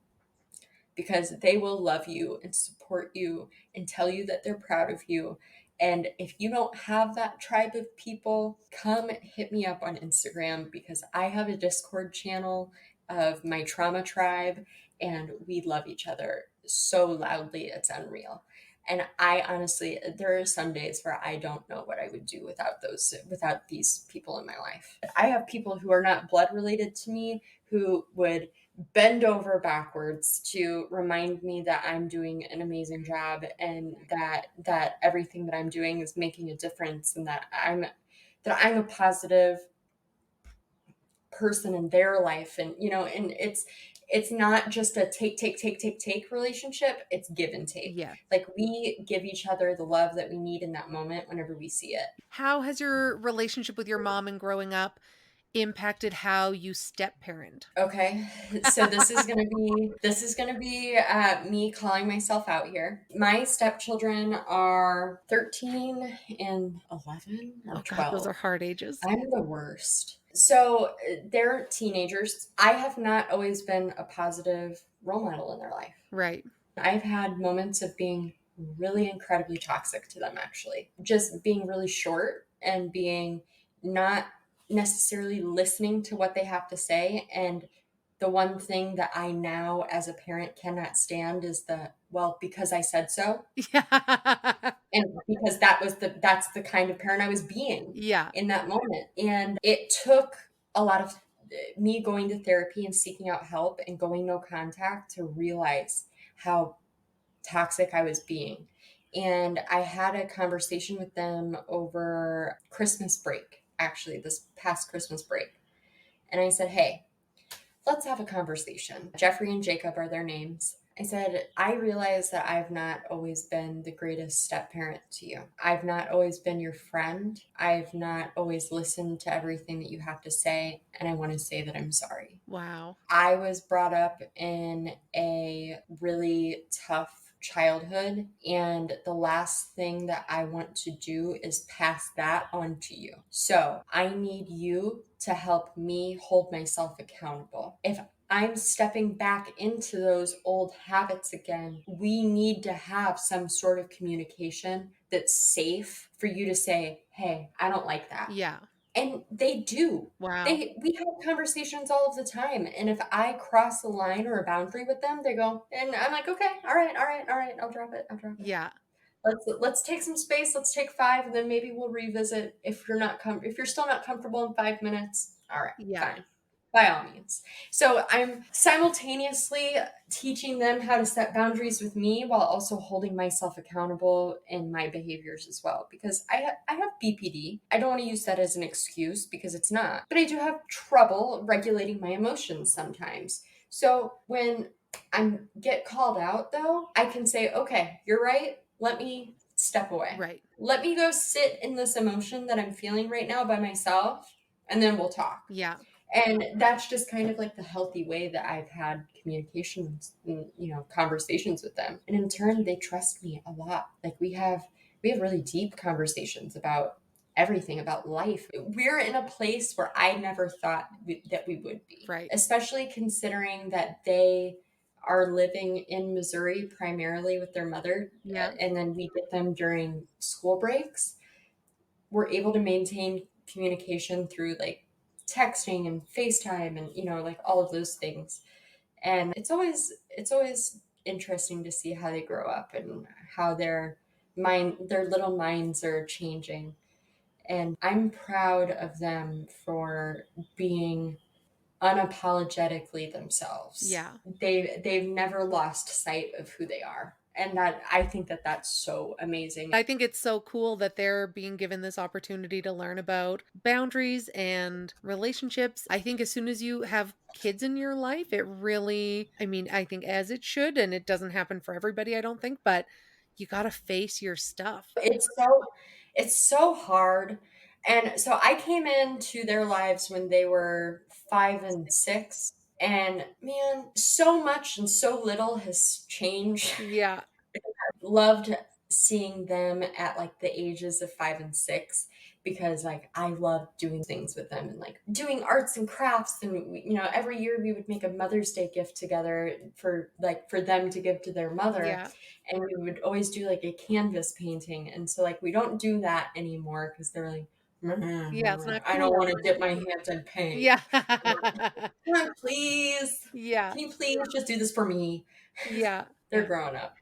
because they will love you and support you and tell you that they're proud of you. And if you don't have that tribe of people, come hit me up on Instagram, because I have a Discord channel of my trauma tribe, and we love each other so loudly, it's unreal. And I honestly, there are some days where I don't know what I would do without these people in my life. I have people who are not blood related to me who would bend over backwards to remind me that I'm doing an amazing job, and that everything that I'm doing is making a difference, and that I'm a positive person in their life. And and it's not just a take relationship, it's give and take. Yeah. Like, we give each other the love that we need in that moment whenever we see it. How has your relationship with your mom and growing up impacted how you step parent? Okay, so this is gonna be me calling myself out here. My stepchildren are 13 and 11 or Oh 12. God, those are hard ages. I'm the worst. So they're teenagers. I have not always been a positive role model in their life. Right. I've had moments of being really incredibly toxic to them, actually. Just being really short and being not necessarily listening to what they have to say. And the one thing that I now as a parent cannot stand is well, because I said so. Yeah. And because that's the kind of parent I was being Yeah. in that moment. And it took a lot of me going to therapy and seeking out help and going no contact to realize how toxic I was being. And I had a conversation with them over Christmas break, actually, this past Christmas break. And I said, hey, let's have a conversation. Jeffrey and Jacob are their names. I said, I realize that I've not always been the greatest step parent to you. I've not always been your friend. I've not always listened to everything that you have to say. And I want to say that I'm sorry. Wow. I was brought up in a really tough childhood, and the last thing that I want to do is pass that on to you. So I need you to help me hold myself accountable. If I'm stepping back into those old habits again, we need to have some sort of communication that's safe for you to say, hey, I don't like that. Yeah. And they do. Wow. We have conversations all of the time. And if I cross a line or a boundary with them, they go, and I'm like, okay, all right, I'll drop it. Yeah. Let's take some space. Let's take 5, and then maybe we'll revisit if you're still not comfortable in 5 minutes. All right, Yeah. fine. By all means. So I'm simultaneously teaching them how to set boundaries with me while also holding myself accountable in my behaviors as well. Because I have BPD. I don't want to use that as an excuse, because it's not. But I do have trouble regulating my emotions sometimes. So when I get called out, though, I can say, okay, you're right. Let me step away. Right. Let me go sit in this emotion that I'm feeling right now by myself, and then we'll talk. Yeah. And that's just kind of like the healthy way that I've had communications, conversations with them. And in turn, they trust me a lot. Like, we have really deep conversations about everything, about life. We're in a place where I never thought that we would be. Right. Especially considering that they are living in Missouri primarily with their mother. Yeah. And then we get them during school breaks. We're able to maintain communication through like texting and FaceTime and like all of those things. And it's always interesting to see how they grow up and how their little minds are changing. And I'm proud of them for being unapologetically themselves. Yeah. They've never lost sight of who they are. And that, I think that that's so amazing. I think it's so cool that they're being given this opportunity to learn about boundaries and relationships. I think as soon as you have kids in your life, it really, I mean, I think as it should, and it doesn't happen for everybody, I don't think, but you got to face your stuff. It's so hard. And so I came into their lives when they were 5 and 6. And man, so much and so little has changed. Yeah. Loved seeing them at like the ages of 5 and 6, because like I loved doing things with them and like doing arts and crafts. And every year we would make a Mother's Day gift together for them to give to their mother. Yeah. And we would always do like a canvas painting. And so like we don't do that anymore because they're like, Yeah, it's not I don't cool want to anymore. dip my hands in paint. Yeah. Come on, please. Yeah. Can you please just do this for me? Yeah. They're growing up.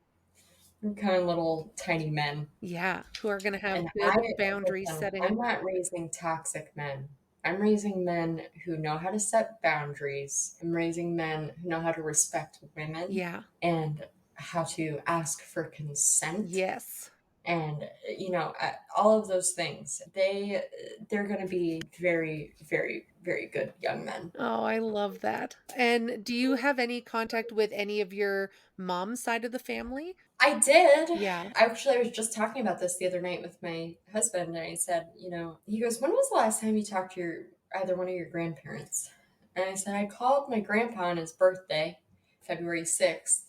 They're kind of little tiny men. Yeah. Who are going to have And good boundary setting. I'm not raising toxic men. I'm raising men who know how to set boundaries. I'm raising men who know how to respect women. Yeah. And how to ask for consent. Yes. And all of those things. They're going to be very, very, very good young men. Oh, I love that. And do you have any contact with any of your mom's side of the family? I did. Yeah. Actually, I was just talking about this the other night with my husband, and I said, he goes, "When was the last time you talked to either one of your grandparents?" And I said, "I called my grandpa on his birthday, February 6th.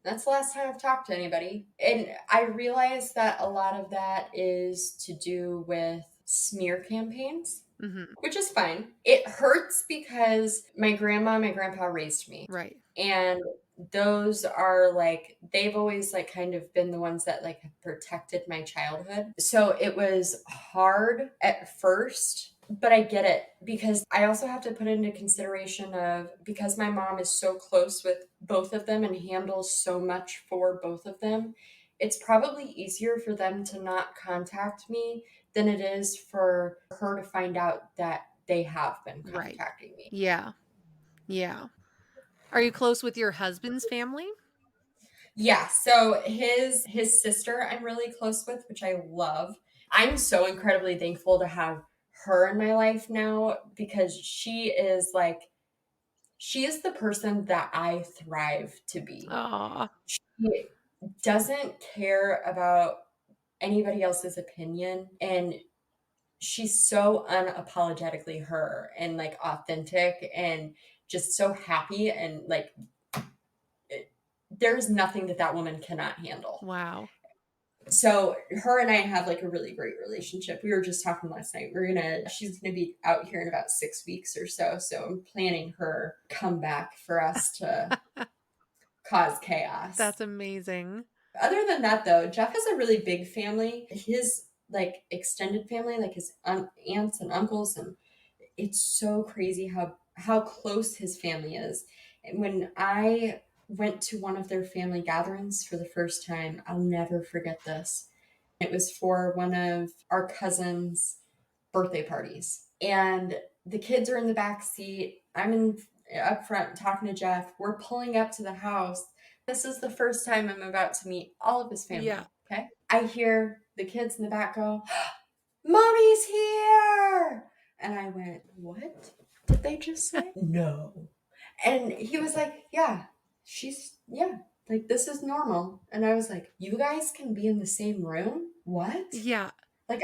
That's the last time I've talked to anybody." And I realized that a lot of that is to do with smear campaigns. Mm-hmm. Which is fine. It hurts because my grandma and my grandpa raised me. Right. And those are like, they've always like kind of been the ones that like have protected my childhood. So it was hard at first, but I get it, because I also have to put into consideration of, because my mom is so close with both of them and handles so much for both of them, it's probably easier for them to not contact me than it is for her to find out that they have been contacting me. Yeah. Yeah. Are you close with your husband's family? Yeah, so his sister I'm really close with, which I love. I'm so incredibly thankful to have her in my life now, because she is the person that I thrive to be. Aw. She doesn't care about anybody else's opinion, and she's so unapologetically her and like authentic and just so happy, and like there's nothing that woman cannot handle. Wow. So her and I have like a really great relationship. We were just talking last night. She's gonna be out here in about 6 weeks or so. So I'm planning her comeback for us to cause chaos. That's amazing. Other than that though, Jeff has a really big family. His like extended family, like his aunts and uncles, and it's so crazy how close his family is. And when I went to one of their family gatherings for the first time, I'll never forget this. It was for one of our cousins' birthday parties, and the kids are in the back seat. I'm up front talking to Jeff. We're pulling up to the house. This is the first time I'm about to meet all of his family. Yeah. Okay. I hear the kids in the back go, "Mommy's here!" And I went, "What did they just say?" "No." And he was like, "Yeah, like this is normal." And I was like, "You guys can be in the same room? What?" Yeah. Like,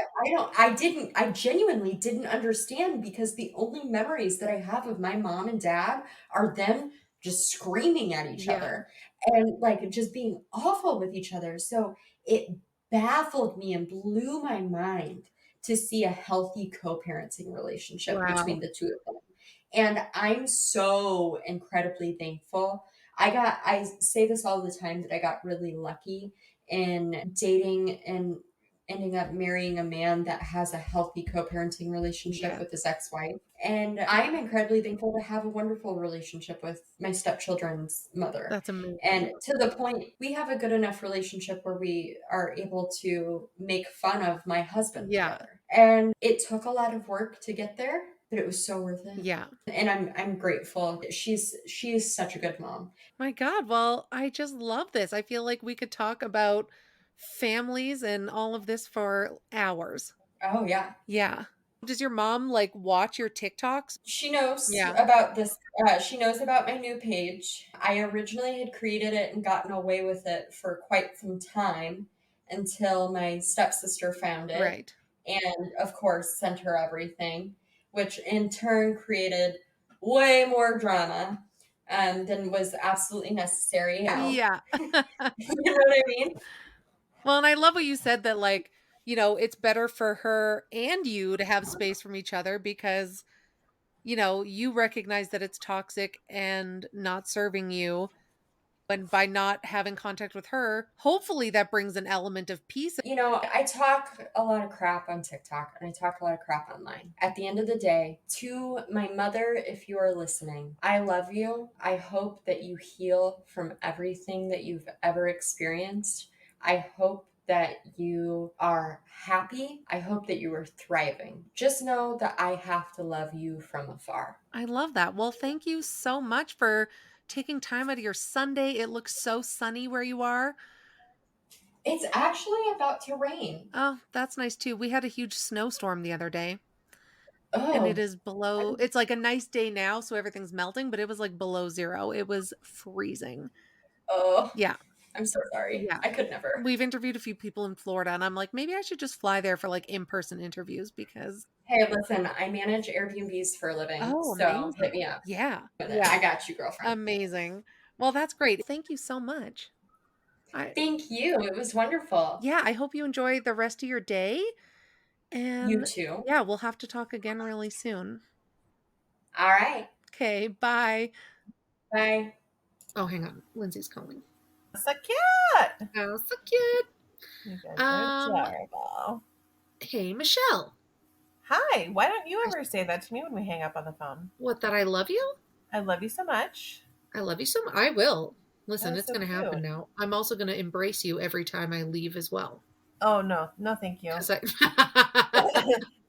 I genuinely didn't understand, because the only memories that I have of my mom and dad are them just screaming at each other and like just being awful with each other. So it baffled me and blew my mind to see a healthy co-parenting relationship between the two of them. And I'm so incredibly thankful. I say this all the time, that I got really lucky in dating and ending up marrying a man that has a healthy co-parenting relationship with his ex-wife. And I'm incredibly thankful to have a wonderful relationship with my stepchildren's mother. That's amazing. And to the point, we have a good enough relationship where we are able to make fun of my husband together. And it took a lot of work to get there. but it was so worth it. Yeah. And I'm grateful. She's such a good mom. My God. Well, I just love this. I feel like we could talk about families and all of this for hours. Oh yeah. Yeah. Does your mom like watch your TikToks? She knows Yeah. about this. She knows about my new page. I originally had created it and gotten away with it for quite some time until my stepsister found it. Right. And of course, sent her everything, which in turn created way more drama than was absolutely necessary. Yeah. You know what I mean? Well, and I love what you said that, like, it's better for her and you to have space from each other because, you recognize that it's toxic and not serving you. And by not having contact with her, hopefully that brings an element of peace. I talk a lot of crap on TikTok and I talk a lot of crap online. At the end of the day, to my mother, if you are listening, I love you. I hope that you heal from everything that you've ever experienced. I hope that you are happy. I hope that you are thriving. Just know that I have to love you from afar. I love that. Well, thank you so much for taking time out of your Sunday. It looks so sunny where you are. It's actually about to rain. Oh, that's nice too. We had a huge snowstorm the other day. Oh. And it is below, it's like a nice day now, so everything's melting, but it was like below zero. It was freezing. Oh. Yeah. I'm so sorry. Yeah. I could never. We've interviewed a few people in Florida, and I'm like, maybe I should just fly there for like in-person interviews because. Hey, listen, I manage Airbnbs for a living. Oh, so amazing. hit me up. Yeah. I got you, girlfriend. Amazing. Well, that's great. Thank you so much. Thank you. It was wonderful. Yeah, I hope you enjoy the rest of your day. And you too. Yeah, we'll have to talk again really soon. All right. Okay, bye. Bye. Oh, hang on. Lindsay's calling. So cute. Oh, so cute. You guys are adorable. Hey, Michelle. Hi. Why don't you ever say that to me when we hang up on the phone? What, that I love you? I love you so much. I love you so much. I will. Listen, it's so going to happen now. I'm also going to embrace you every time I leave as well. Oh, no. No, thank you.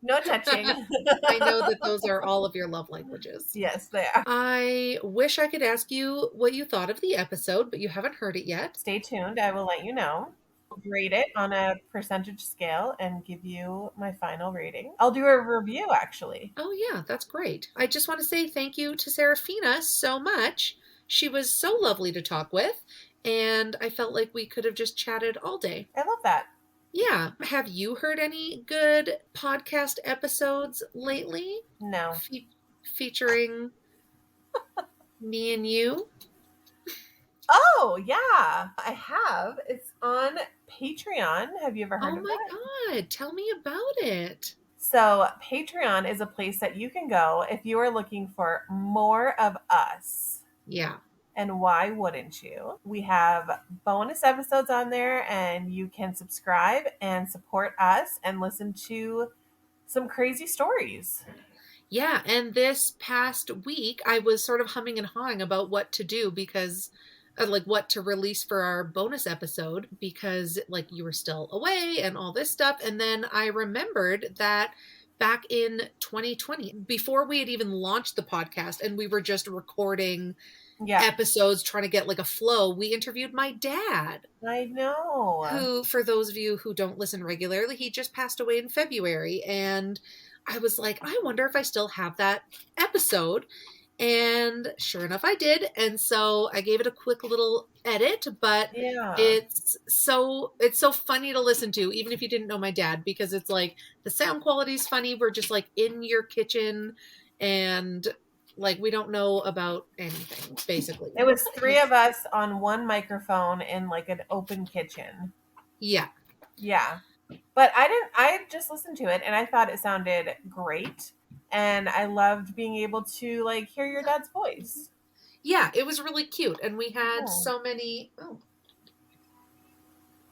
No touching. I know that those are all of your love languages. Yes, they are. I wish I could ask you what you thought of the episode, but you haven't heard it yet. Stay tuned. I will let you know. Rate it on a percentage scale and give you my final rating. I'll do a review, actually. Oh, yeah, that's great. I just want to say thank you to Saraphinas so much. She was so lovely to talk with, and I felt like we could have just chatted all day. I love that. Yeah. Have you heard any good podcast episodes lately? No. Featuring me and you? Oh, yeah. I have. It's on Patreon. Have you ever heard of that? Oh my God. Tell me about it. So Patreon is a place that you can go if you are looking for more of us. Yeah. And why wouldn't you? We have bonus episodes on there, and you can subscribe and support us and listen to some crazy stories. Yeah, and this past week, I was sort of humming and hawing about what to do because, like, what to release for our bonus episode because, like, you were still away and all this stuff. And then I remembered that back in 2020, before we had even launched the podcast and we were just recording episodes trying to get like a flow, we interviewed my dad. I know. Who, for those of you who don't listen regularly, he just passed away in February. And I was like, I wonder if I still have that episode. And sure enough, I did. And so I gave it a quick little edit, but it's so funny to listen to, even if you didn't know my dad, because it's like the sound quality is funny. We're just like in your kitchen and like we don't know about anything, basically. It was 3 of us on one microphone in like an open kitchen. Yeah. Yeah. But I just listened to it and I thought it sounded great. And I loved being able to like hear your dad's voice. Yeah, it was really cute. And we had so many. Oh.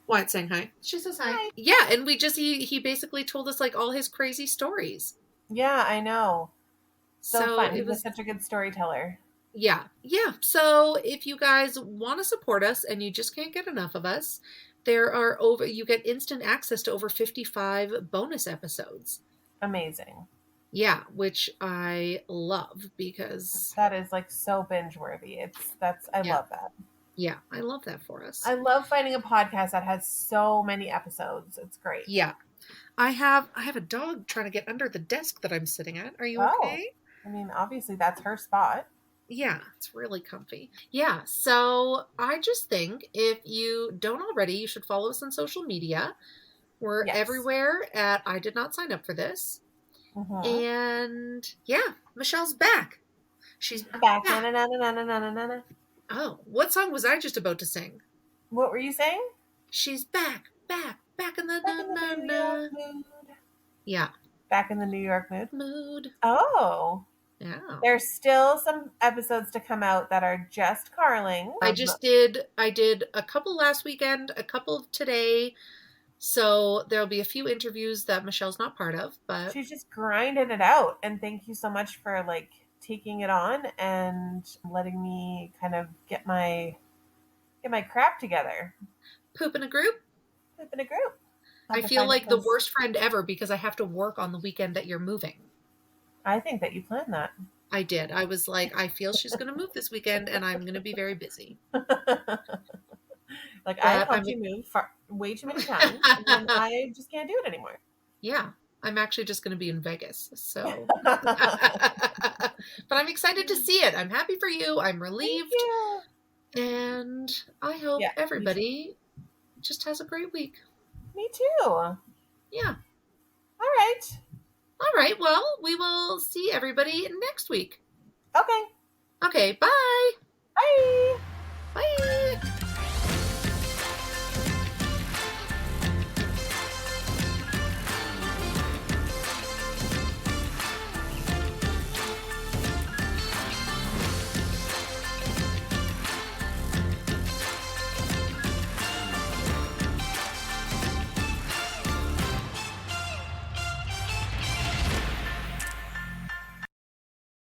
Wyatt's saying hi. She says hi. Yeah, and we just, he basically told us like all his crazy stories. Yeah, I know. So fun. He was such a good storyteller. Yeah. Yeah. So if you guys want to support us and you just can't get enough of us, you get instant access to over 55 bonus episodes. Amazing. Yeah, which I love because That is like so binge worthy. I Yeah. love that. yeah, I love that for us. I love finding a podcast that has so many episodes. It's great. Yeah. I have a dog trying to get under the desk that I'm sitting at. Are you okay? I mean, obviously that's her spot. Yeah, it's really comfy. Yeah, so I just think if you don't already, you should follow us on social media. We're Yes. everywhere at I Did Not Sign Up for This. Mhm. And yeah, Michelle's back. She's Back. Na, na, na, na, na, na, na, na. Oh, what song was I just about to sing? What were you saying? She's back in the Back in the New York mood. Yeah. Back in the New York mood. Mood. Oh. Yeah. There's still some episodes to come out that are just Carling. I did a couple last weekend, a couple today. So there'll be a few interviews that Michelle's not part of, but she's just grinding it out. And thank you so much for like taking it on and letting me kind of get my crap together. Poop in a group. Not I feel like the worst friend ever because I have to work on the weekend that you're moving. I think that you planned that. I did. I was like, I feel she's going to move this weekend and I'm going to be very busy. Like, I helped you move way too many times and I just can't do it anymore. Yeah. I'm actually just going to be in Vegas. So, but I'm excited to see it. I'm happy for you. I'm relieved. And I hope everybody just has a great week. Me too. Yeah. All right. Well, we will see everybody next week. Okay. Okay. Bye. Bye.